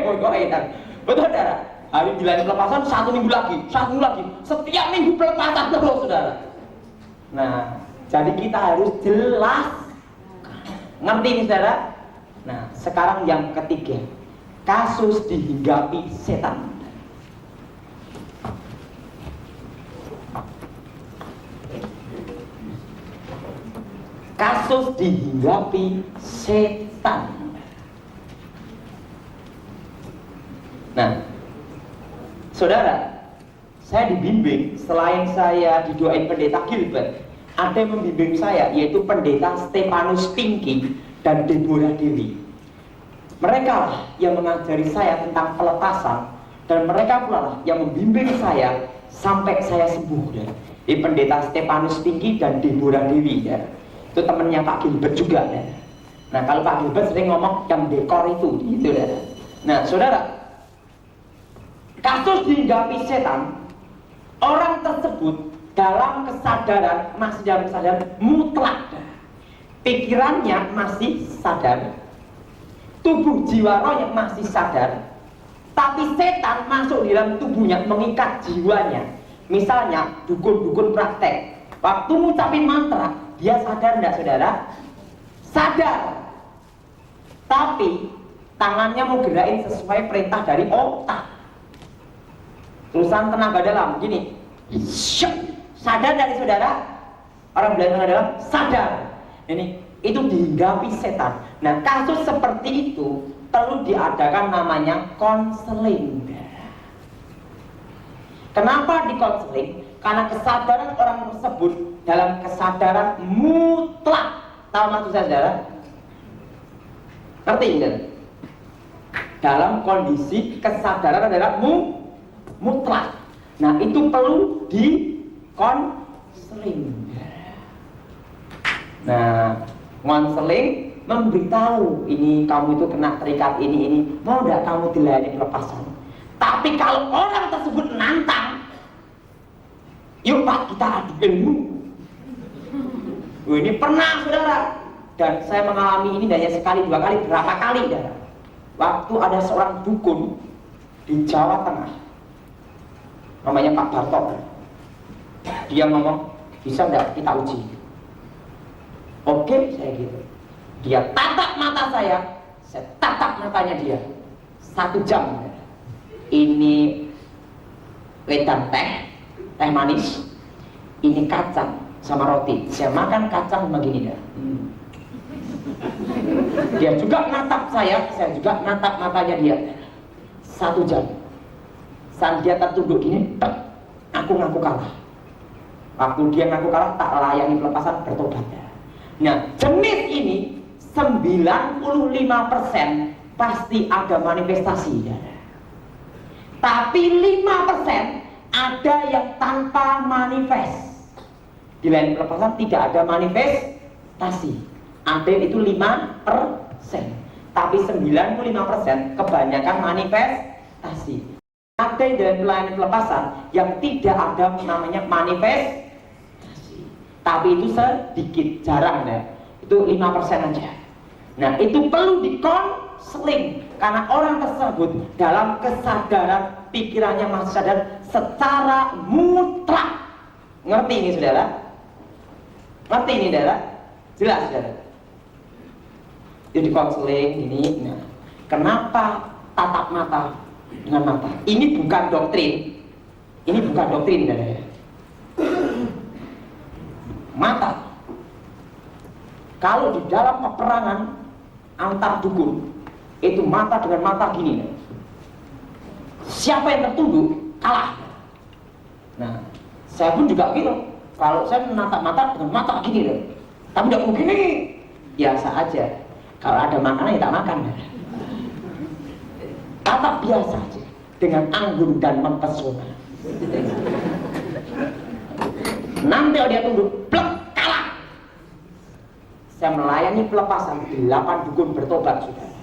Betul saudara? Hari dilayani pelepasan 1 minggu lagi, 1 minggu lagi, setiap minggu pelepasan terus saudara. Nah, jadi kita harus jelas. Ngerti nih saudara? Nah, sekarang yang ketiga, kasus dihinggapi setan. Kasus dihinggapi setan. Nah, saudara, saya dibimbing, selain saya didoain pendeta Gilbert, ada yang membimbing saya, yaitu pendeta Stefanus Pinky dan Deborah Dewi. Mereka lah yang mengajari saya tentang pelepasan, dan mereka pula lah yang membimbing saya sampai saya sembuh. Ya. Ini pendeta Stefanus Pinky dan Deborah Dewi. Ya. Itu temannya Pak Gilbert juga. Ya. Nah, kalau Pak Gilbert sering ngomong yang dekor itu, gitu ya. Nah, saudara, kasus dihinggapi setan, orang tersebut dalam kesadaran, masih dalam kesadaran mutlak, pikirannya masih sadar, tubuh jiwa rohnya masih sadar, tapi setan masuk di dalam tubuhnya, mengikat jiwanya. Misalnya dukun-dukun praktek, waktu ngucapin mantra, dia sadar enggak saudara? Sadar. tapi tangannya mau gerakin sesuai perintah dari otak. Urusan tenaga dalam, gini. Sadar dari saudara? Orang bilang tenaga dalam, sadar. Ini, itu dihinggapi setan. Nah, kasus seperti itu perlu diadakan namanya konseling. Kenapa dikonseling? Karena kesadaran orang tersebut dalam kesadaran mutlak. Tahu maksud saya, saudara? Ngerti enggak? Dalam kondisi kesadaran adalah mutlak. Nah, itu perlu dikonseling. Nah, konseling memberitahu, ini kamu itu kena terikat ini, mau enggak kamu dilayani pelepasan? Tapi kalau orang tersebut nantang, yuk Pak, kita adu ilmu. Ini pernah, saudara, dan saya mengalami ini hanya sekali, dua kali, berapa kali, saudara. Waktu ada seorang dukun di Jawa Tengah, namanya Pak Bartok. Dia ngomong, bisa nggak kita uji? Oke, saya gitu. Dia tatap mata saya tatap matanya dia. 1 jam. Ini wedang teh manis, ini kacang sama roti. Saya makan kacang begini dah. Dia juga natap saya juga natap matanya dia. 1 jam. Saat dia tertunduk gini, aku ngaku kalah. Waktu dia ngaku kalah, tak layani pelepasan, bertobat. Nah, jenis ini 95% pasti ada manifestasi. Tapi 5% ada yang tanpa manifest. Di lain pelepasan tidak ada manifestasi. Ada itu 5%. Tapi 95% kebanyakan manifestasi. Ada di dalam pelayanan pelepasan yang tidak ada namanya manifestasi. Tapi itu sedikit, jarang ya. Itu 5% aja. Nah, itu perlu dikonseling karena orang tersebut dalam kesadaran pikirannya masih sadar secara mutlak. Ngerti ini, saudara? Ngerti ini, saudara? Jelas, saudara? Jadi konseling ini. Nah, kenapa tatap mata dengan mata? Ini bukan doktrin. Ini bukan doktrin, saudara. Mata. Kalau di dalam peperangan antar dukun, itu mata dengan mata gini. Siapa yang tertunduk kalah. Nah, saya pun juga gitu. Kalau saya menatap mata dengan mata gini deh. Tapi tidak mungkin ini. Biasa aja. Kalau ada makanan ya tak makan. Tatap biasa aja. Dengan anggun dan mempesona. Nanti kalau dia tunduk, blek, kalah. Saya melayani pelepasan 8 dukun bertobat, saudara.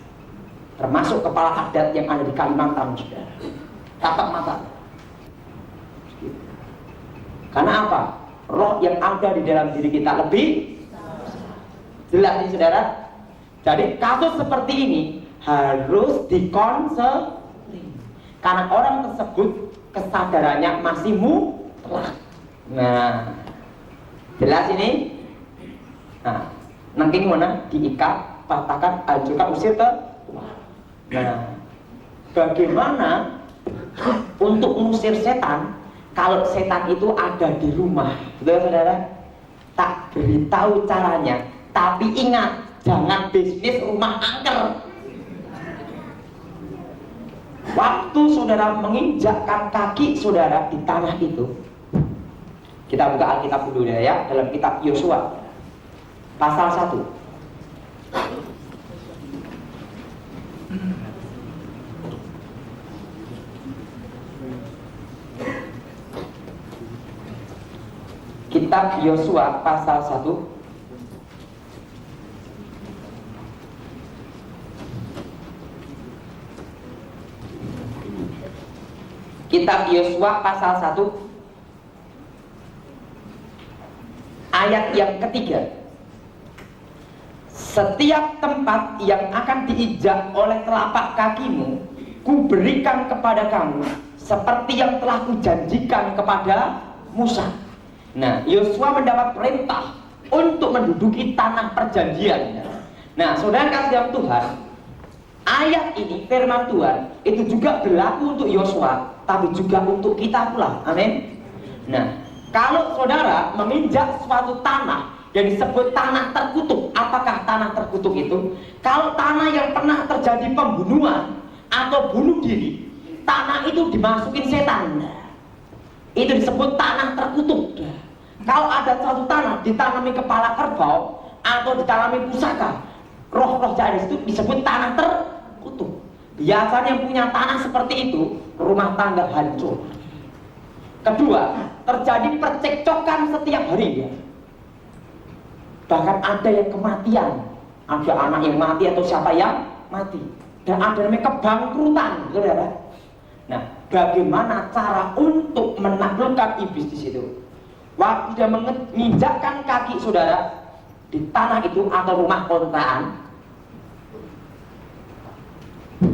Termasuk kepala adat yang ada di Kalimantan, saudara. Tatap mata. Karena apa? Roh yang ada di dalam diri kita lebih jelas nih, saudara. Jadi kasus seperti ini harus dikonseling. Karena orang tersebut kesadarannya masih mutlak. Nah, jelas ini. Nah, nanti mana? Diikat, patahkan, hancurkan, usir ke. Nah, bagaimana untuk mengusir setan kalau setan itu ada di rumah? Betul, saudara? Tak beritahu caranya, tapi ingat, jangan bisnis rumah angker. Waktu saudara menginjakkan kaki saudara di tanah itu, kita buka Alkitab dulu ya, dalam kitab Yosua pasal 1. Kitab Yosua pasal 1. Kitab Yosua pasal 1 ayat yang ketiga. Setiap tempat yang akan diinjak oleh telapak kakimu, kuberikan kepada kamu seperti yang telah kujanjikan kepada Musa. Nah, Yosua mendapat perintah untuk menduduki tanah perjanjian. Nah, saudara kasih dalam Tuhan, ayat ini, firman Tuhan, itu juga berlaku untuk Yosua, tapi juga untuk kita pula. Amin. Nah, kalau saudara menginjak suatu tanah yang disebut tanah terkutuk, apakah tanah terkutuk itu? Kalau tanah yang pernah terjadi pembunuhan atau bunuh diri, tanah itu dimasukin setan. Itu disebut tanah terkutuk. Kalau ada suatu tanah ditanami kepala kerbau atau ditanami pusaka, roh-roh jahat itu disebut tanah terkutuk. Biasanya yang punya tanah seperti itu, rumah tangga hancur. Kedua, terjadi percekcokan setiap hari ya. Bahkan ada yang kematian, ada anak yang mati atau siapa yang mati, dan ada namanya kebangkrutan, saudara. Nah, bagaimana cara untuk menaklukkan iblis di situ? Waktu dia menginjakkan kaki saudara di tanah itu atau rumah kontrakan,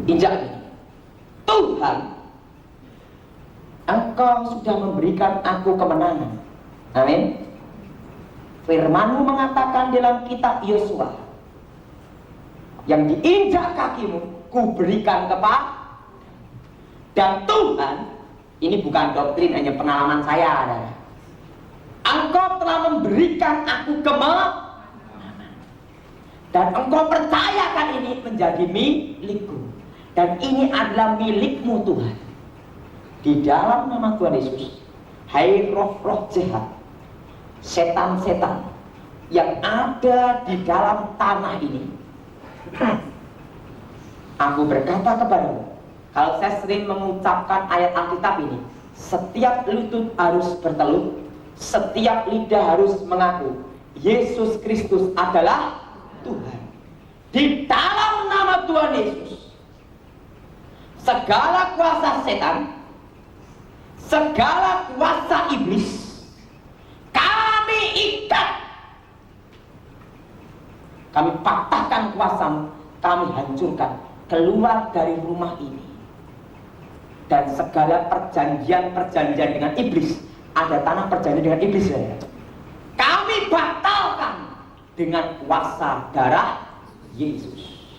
injak, Tuhan, Engkau sudah memberikan aku kemenangan. Amin. Firman-Mu mengatakan dalam kitab Yosua, yang diinjak kakimu, kuberikan kepada. Dan Tuhan, ini bukan doktrin, hanya pengalaman saya, saudara. Engkau telah memberikan aku kemenangan, dan Engkau percayakan ini menjadi milikku, dan ini adalah milikmu Tuhan. Di dalam nama Tuhan Yesus, hai roh-roh jahat, setan-setan yang ada di dalam tanah ini, aku berkata kepadamu, kalau saya sering mengucapkan ayat Alkitab ini, setiap lutut harus bertelut, setiap lidah harus mengaku Yesus Kristus adalah Tuhan. Di dalam nama Tuhan Yesus, segala kuasa setan, segala kuasa iblis, kami ikat, kami patahkan kuasamu, kami hancurkan, keluar dari rumah ini. Dan segala perjanjian-perjanjian dengan iblis, ada tanah perjanjian dengan iblis ya, kami batalkan dengan kuasa darah Yesus.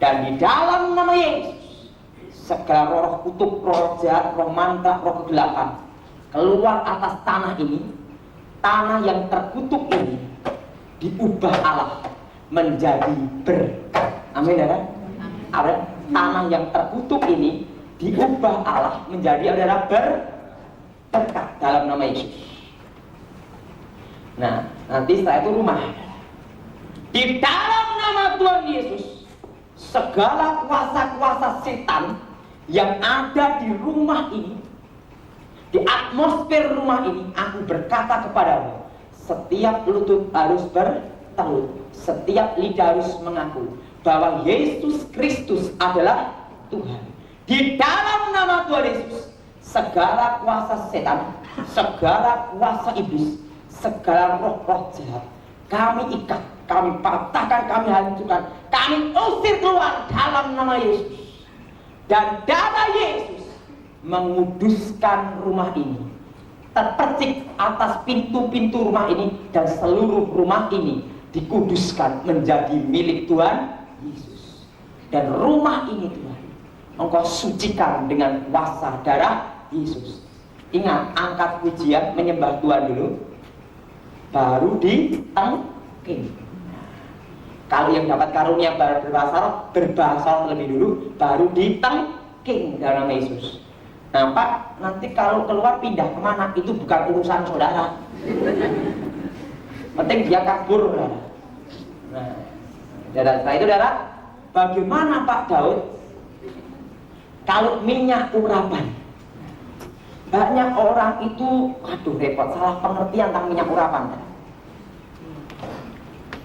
Dan di dalam nama Yesus, segala roh kutub, roh jahat, roh mantra, roh kegelapan keluar atas tanah ini. Tanah yang terkutuk ini diubah Allah menjadi berkat. Amin ya kan? Tanah yang terkutuk ini diubah Allah menjadi adalah berkat dalam nama Yesus. Nah, nanti setelah itu rumah. Di dalam nama Tuhan Yesus, segala kuasa-kuasa setan yang ada di rumah ini, di atmosfer rumah ini, aku berkata kepadamu, setiap lutut harus bertelut, setiap lidah harus mengaku bahwa Yesus Kristus adalah Tuhan. Di dalam nama Tuhan Yesus, segala kuasa setan, segala kuasa iblis, segala roh-roh jahat, kami ikat, kami patahkan, kami hancurkan, kami usir keluar dalam nama Yesus. Dan darah Yesus menguduskan rumah ini, terpercik atas pintu-pintu rumah ini, dan seluruh rumah ini dikuduskan menjadi milik Tuhan Yesus. Dan rumah ini Tuhan, Engkau sucikan dengan kuasa darah Yesus. Ingat, angkat pujian, menyembah Tuhan dulu, baru ditengking. Kalau yang dapat karunia berbahasa terlebih dulu, baru ditengking dalam nama Yesus. Nah Pak, nanti kalau keluar pindah kemana, itu bukan urusan saudara. Penting dia kabur. Nah, setelah itu saudara, bagaimana Pak Daud kalau minyak urapan? Banyak orang itu, aduh repot, salah pengertian tentang minyak urapan.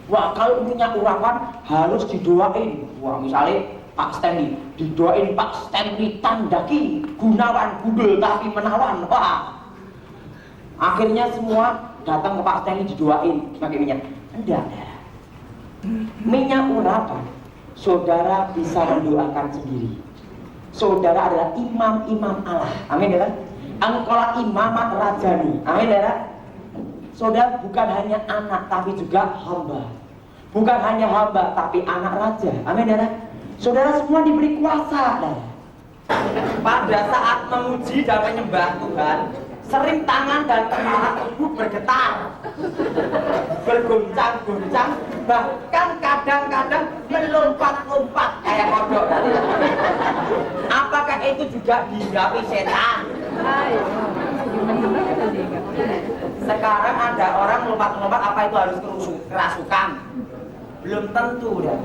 Wah, kalau minyak urapan harus didoain. Wah, misalnya Pak Stanley, didoain Pak Stanley Tandaki, Gunawan Gudul tapi menawan. Wah, akhirnya semua datang ke Pak Stanley didoain sebagai minyak. Enggak. Minyak urapan, saudara bisa mendoakan sendiri. Saudara adalah imam-imam Allah. Amin ya. Engkaulah imamat rajani. Amin ya. Saudara bukan hanya anak tapi juga hamba. Bukan hanya hamba tapi anak raja. Amin ya. Saudara semua diberi kuasa. Pada saat memuji dan menyembah Tuhan, sering tangan dan kepala tubuh bergetar, bergoncang-goncang, bahkan kadang-kadang melompat-lompat kayak kodok. Apakah itu juga dihinggapi setan? Sekarang ada orang lompat-lompat, apa itu harus kerasukan? Belum tentu dah.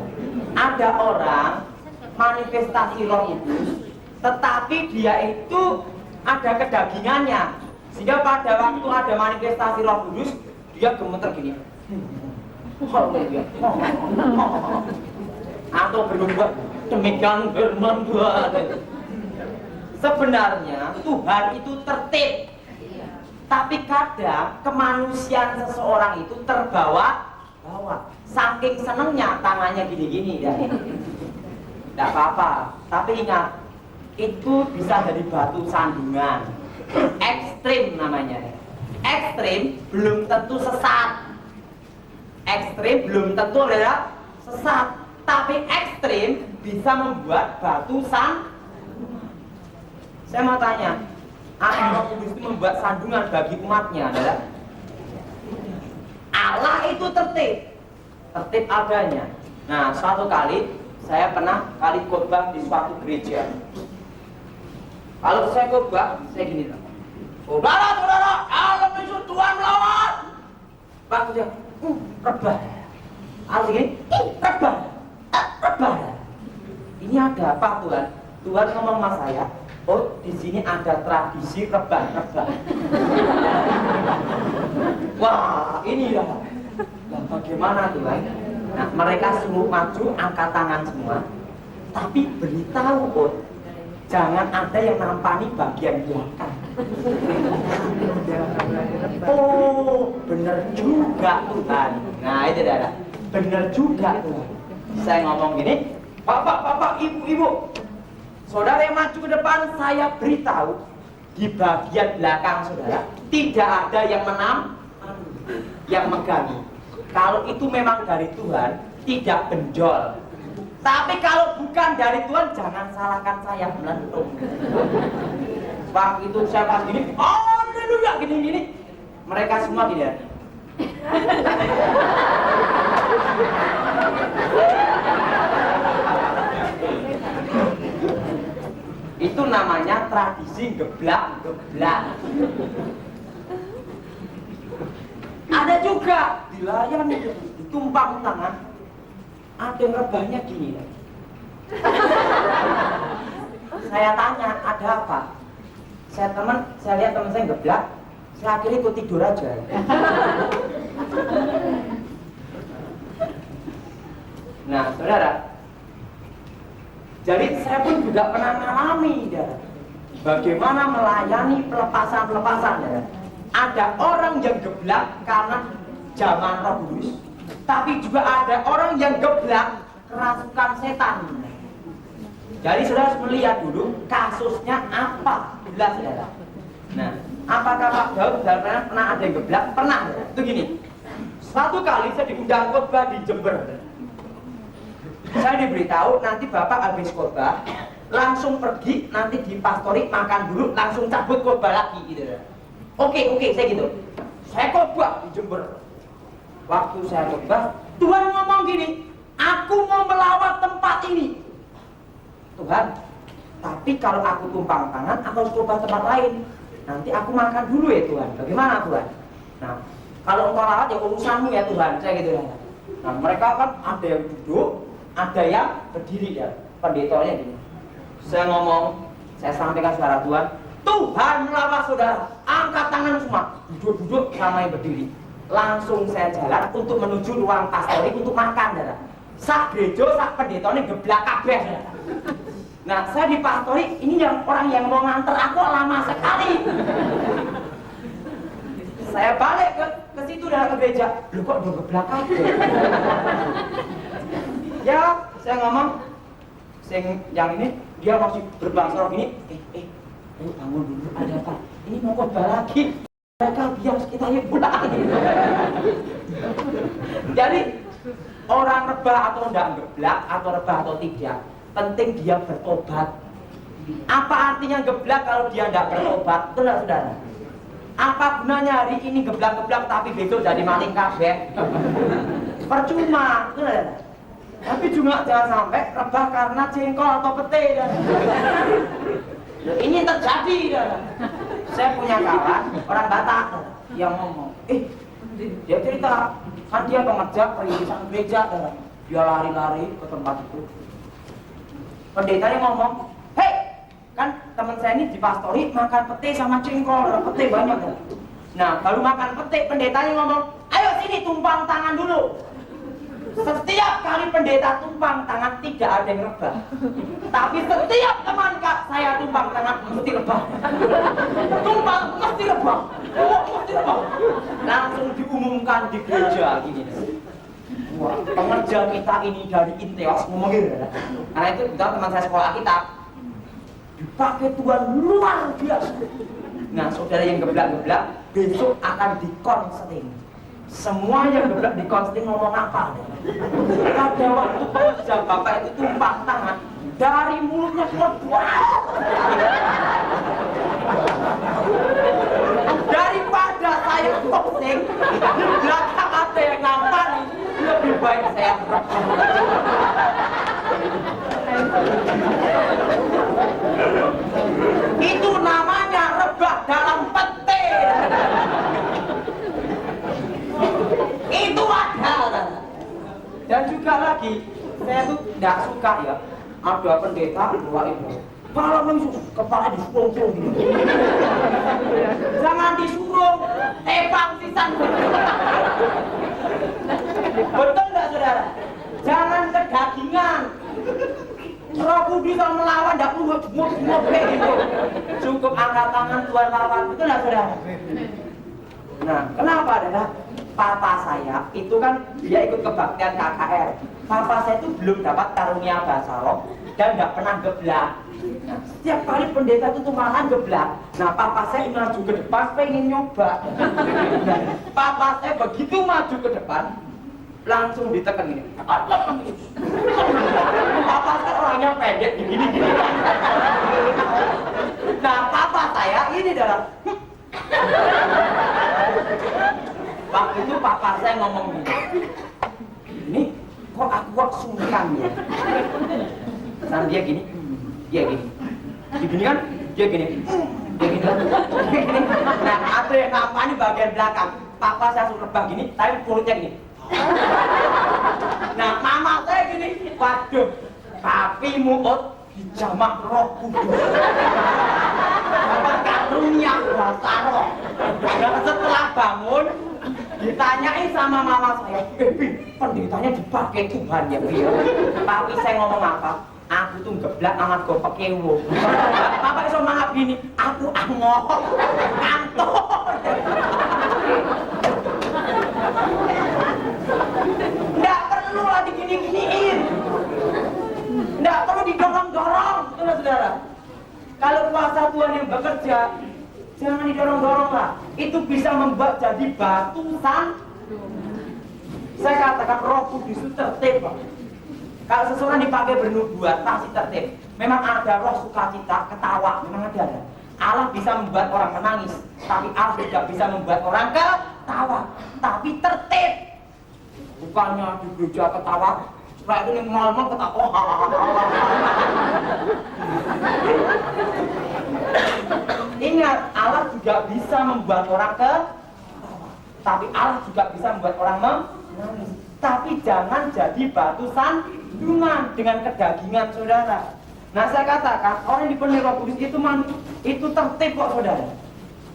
Ada orang manifestasi Roh Kudus, tetapi dia itu ada kedagingannya, sehingga pada waktu ada manifestasi Roh Kudus dia gemeter gini, atau berubah demikian firman Tuhan. Sebenarnya Tuhan itu tertib, tapi kadang kemanusiaan seseorang itu terbawa-bawa. Saking senengnya tangannya gini-gini ya. Tidak apa-apa, tapi ingat, itu bisa jadi batu sandungan. Ekstrim namanya. Ekstrim belum tentu sesat. Ekstrim belum tentu adalah sesat, tapi ekstrim bisa membuat batu sandungan. Saya mau tanya, apa Roh Kudus itu membuat sandungan bagi umatnya adalah Allah itu tertib adanya. Nah, suatu kali saya pernah kali khotbah di suatu gereja. Kalau saya khotbah, saya gini, saudara, Allah itu Tuhan melawan. Pak dia, rebah. Harus gini, rebah. Ini ada apa Tuhan? Tuhan ngomong sama saya, oh di sini ada tradisi rebah. Wah, ini ya. Nah, bagaimana Tuhan? Nah, mereka suruh maju, angkat tangan semua. Tapi beritahu, oh, jangan ada yang nampani bagian belakang. Oh, benar juga Tuhan. Nah, itu adalah benar juga Tuhan. Saya ngomong gini, Bapak, Ibu, saudara yang maju ke depan, saya beritahu di bagian belakang saudara tidak ada yang megangi. Kalau itu memang dari Tuhan, tidak benjol. Tapi kalau bukan dari Tuhan, jangan salahkan saya, melentung. Waktu itu saya pas gini, haleluya, gini. Mereka semua gini ya. Itu namanya tradisi geblak. Ada juga dilayani, ditumpang tangan, ada yang rebahnya gini. Saya tanya, ada apa? Saya lihat teman saya geblak, saya akhirnya ikut tidur aja. Nah, saudara, jadi saya pun juga pernah mengalami, bagaimana melayani pelepasan. Ada orang yang geblak karena zaman Roh Kudus, tapi juga ada orang yang geblak kerasukan setan. Jadi saudara harus melihat dulu kasusnya apa, jelas saudara. Nah, apakah Pak Daud pernah ada yang geblak? Pernah. Itu gini. Suatu kali saya diundang khotbah di Jember. Saya diberitahu nanti Bapak habis khotbah langsung pergi, nanti di pastori makan dulu, langsung cabut khotbah lagi gitu. Oke, saya gitu. Saya khotbah di Jember. Waktu saya khotbah, Tuhan ngomong gini, aku mau melawat tempat ini. Tuhan, tapi kalau aku tumpang tangan, aku harus khotbah tempat lain. Nanti aku makan dulu ya Tuhan. Bagaimana Tuhan? Nah, kalau engkau lawat ya urusanmu ya Tuhan. Saya gitu ya. Nah, mereka kan ada yang duduk, ada yang berdiri ya. Pendetanya gini. Saya ngomong, saya sampaikan suara Tuhan. Tuhan melawat saudara, angkat tangan semua, duduk sama yang berdiri. Langsung saya jalan untuk menuju ruang pastori untuk makan, saudara. Sak gereja, sak pendetanya geblak kabeh. Nah, saya di pastori, ini yang orang yang mau nganter aku lama sekali. Saya balik ke situ dan ke gereja. Loh kok udah geblak kabeh? Ya, saya ngomong, yang ini dia masih berbangsa gini. Ayo bangun dulu, ada apa? Ini mau khotbah lagi. Mereka biar kita yuk pulang. Jadi orang rebah atau enggak geblak, atau rebah atau tidak, penting dia bertobat. Apa artinya geblak kalau dia tidak bertobat? Betul saudara? Apa gunanya hari ini geblak-geblak tapi besok jadi maling kabeh? Percuma, betul saudara? Tapi juga jangan sampai rebah karena jengkol atau pete. Ini terjadi, saudara. Saya punya kawan orang Batak yang ngomong, dia cerita kan dia pengerja perintisan gereja, saudara. Dia lari-lari ke tempat itu. Pendetanya ngomong, hei, kan teman saya ini di pastori makan pete sama jengkol, pete banyak kan? Nah, baru makan pete, pendetanya ngomong, ayo sini tumpang tangan dulu. Setiap kali pendeta tumpang tangan tidak ada yang rebah. Tapi setiap teman kak saya tumpang tangan mesti rebah. Tumpang mesti rebah. Mesti rebah. Langsung diumumkan di gereja gini. Wah, pengerja kita ini dari Inteos ngomong gitu. Karena itu teman saya sekolah kita dipakai Tuhan luar biasa. Nah, saudara yang geblak-geblak besok akan dikonseling. Semua yang geblak dikonseling ngomong apa? Pada waktu pengerja bapak itu tumpang tangan dari mulutnya keluar buah. Daripada saya toksing di belakang ada yang ngampani, lebih baik saya rekam. Itu namanya rebah dalam pete. Itu ada. Dan juga lagi, saya tuh tidak suka ya ada pendeta bawa itu kepala langsung, kepala disurung gitu. Jangan disurung, tepang sisan. Betul nggak saudara? Jangan kedagingan. Roh Kudus kalau melawan tidak perlu jemur-jemur kayak gitu. Cukup angkat tangan Tuhan lawan, betul nggak saudara? Nah, kenapa adalah papa saya itu kan dia ikut kebaktian KKR. Papa saya itu belum dapat karunia bahasa roh dan nggak pernah geblak. Nah, setiap kali pendeta itu tumpangan geblak. Nah, papa saya maju ke depan pengen nyoba. Nah, papa saya begitu maju ke depan langsung ditekan gini. Papa saya orangnya pendek gini. Nah, papa saya ini dalam waktu itu papa saya ngomong gini, ini kok aku sungkan ya? Dan dia gini, kan? Dia gini. Nah, ada yang ngapain bagian belakang? Papa saya suruh rebah gini, tapi perutnya gini. Nah, mama saya gini, waduh, tapi muut dijamak Roh Kudus. Karunia bahasa roh. Dan setelah bangun ditanyain sama mama saya, pendetanya dipakai Tuhan ya Bi. Tapi saya ngomong apa? Aku tuh geblak amat go pekewo. Bapak iso mangap gini, aku angok, kantor. Nggak perlu lah digini-giniin. Nggak perlu didorong-dorong, saudara. Kalau kuasa Tuhan yang bekerja, jangan didorong-dorong lah. Itu bisa membuat jadi batu Saya katakan Roh Kudus itu tertib, Pak. Kalau seseorang dipakai bernubuat pasti tertib. Memang ada roh sukacita, ketawa, memang ada. Allah bisa membuat orang menangis, tapi Allah tidak bisa membuat orang ketawa, tapi tertib. Bukannya di gereja ketawa, setelah itu nih mal-mal ketawa. Ingat, Allah juga bisa membuat orang ketawa, tapi Allah juga bisa membuat orang menangis. Tapi jangan jadi batu sandungan dengan kedagingan saudara. Nah, saya katakan orang yang dipenuhi Roh Kudus itu tertib kok saudara.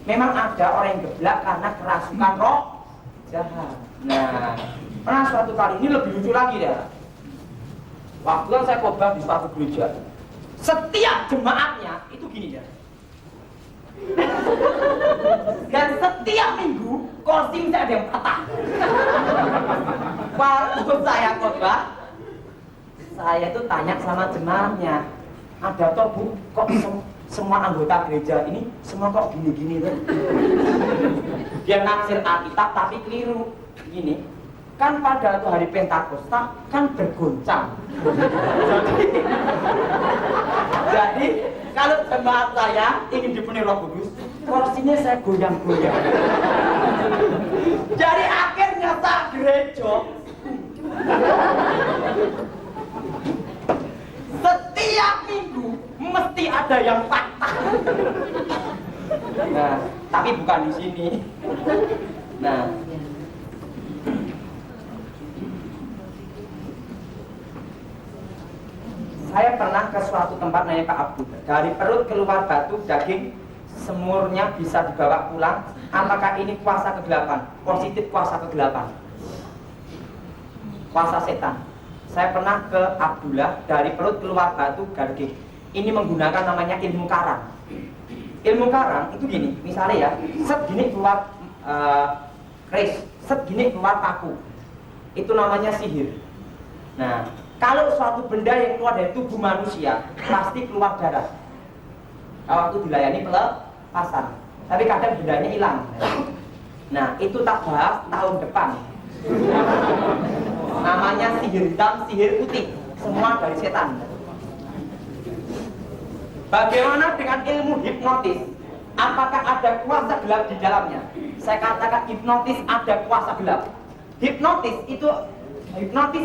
Memang ada orang yang geblak karena kerasukan roh jahat. Nah, pernah suatu kali ini lebih lucu lagi ya. Waktu yang saya khotbah di suatu gereja, setiap jemaatnya itu gini ya. Dan setiap minggu kursi saya ada yang patah. Waktu saya khotbah, saya tuh tanya sama jemaatnya, ada toh Bu, kok semua anggota gereja ini semua kok gini-gini tuh? Dia naksir Alkitab tapi keliru. Gini, kan pada hari Pentakosta kan bergoncang. Jadi kalau jemaat saya ingin dipenuhi Roh Kudus, porsinya saya goyang-goyang. Jadi akhirnya tak gereja setiap minggu mesti ada yang patah. Nah, tapi bukan di sini. Nah, saya pernah ke suatu tempat nanya Pak Abdul, dari perut keluar batu, daging, semurnya bisa dibawa pulang. Apakah ini kuasa kegelapan? Positif kuasa kegelapan, kuasa setan. Saya pernah ke Abdullah, dari perut keluar batu, daging. Ini menggunakan namanya ilmu karang. Ilmu karang itu gini, misalnya ya, set gini keluar keris, set gini keluar paku. Itu namanya sihir. Nah, kalau suatu benda yang keluar dari tubuh manusia pasti keluar darah. Waktu dilayani pelepasan, tapi kadang bendanya hilang. Nah, itu tak bahas tahun depan. Namanya sihir hitam, sihir putih, semua dari setan. Bagaimana dengan ilmu hipnotis? Apakah ada kuasa gelap di dalamnya? Saya katakan hipnotis ada kuasa gelap. Hipnotis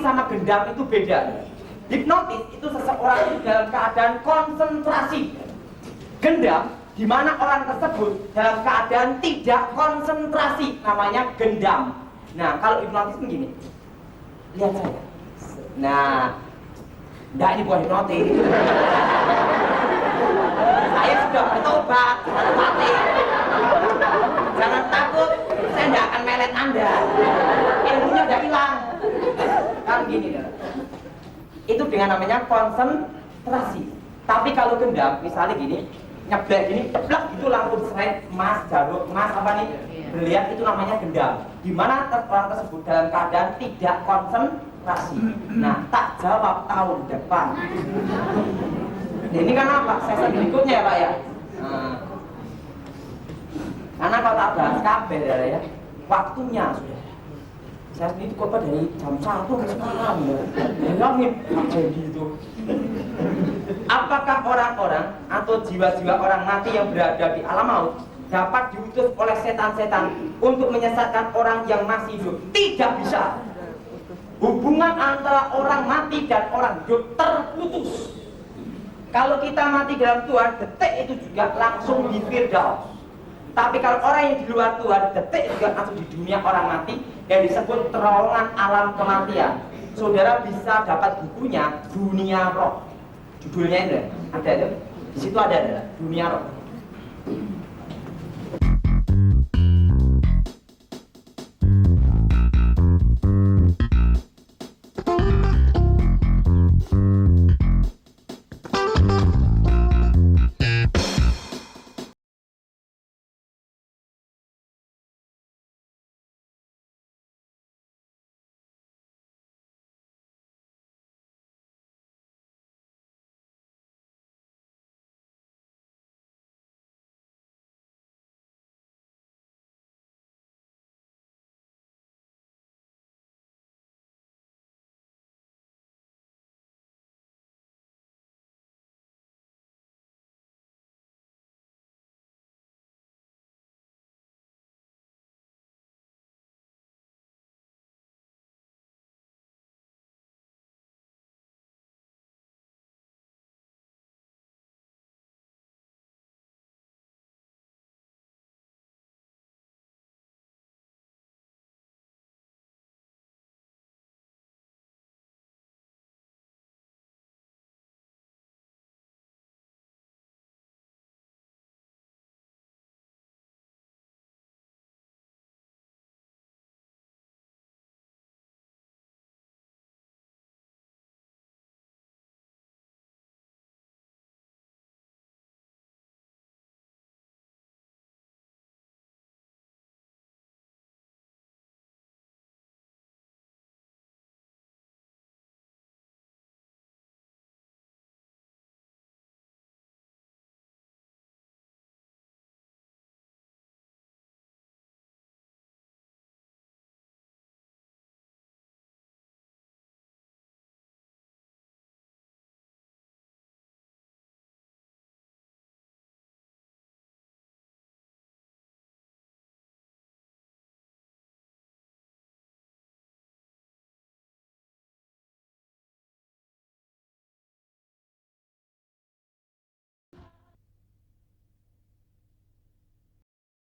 sama gendam itu beda. Hipnotis itu seseorang dalam keadaan konsentrasi. Gendam di mana orang tersebut dalam keadaan tidak konsentrasi, namanya gendam. Nah, kalau hipnotis itu gini. Lihat saya. Nah, enggak, ini bukan hipnotis. Saya sudah bertobat, mati. Jangan takut, saya tidak akan melet Anda. Ilmunya udah hilang. Kan gini kan. Itu dengan namanya konsentrasi. Tapi kalau gendam, misalnya gini, nyeblek gini, ceplak itu langsung seret emas, jarum, emas apa nih? Berlian, itu namanya gendam. Di mana orang tersebut dalam keadaan tidak konsentrasi. Nah, tak jawab tahun depan. Ini kan apa? Sesi berikutnya ya Pak ya. Nah, karena kalau tak bahas kabel ya, waktunya sudah. Saya sendiri khotbah dari jam 1 ke sekarang ya. Bayangin kayak gitu. Apakah orang-orang atau jiwa-jiwa orang mati yang berada di alam maut dapat diutus oleh setan-setan untuk menyesatkan orang yang masih hidup? Tidak bisa. Hubungan antara orang mati dan orang hidup terputus. Kalau kita mati dalam Tuhan, detik itu juga langsung di Firdaus. Tapi kalau orang yang di luar Tuhan, detik juga langsung di dunia orang mati yang disebut terowongan alam kematian. Saudara bisa dapat bukunya Dunia Roh. Judulnya itu ada itu. Di situ ada dunia roh.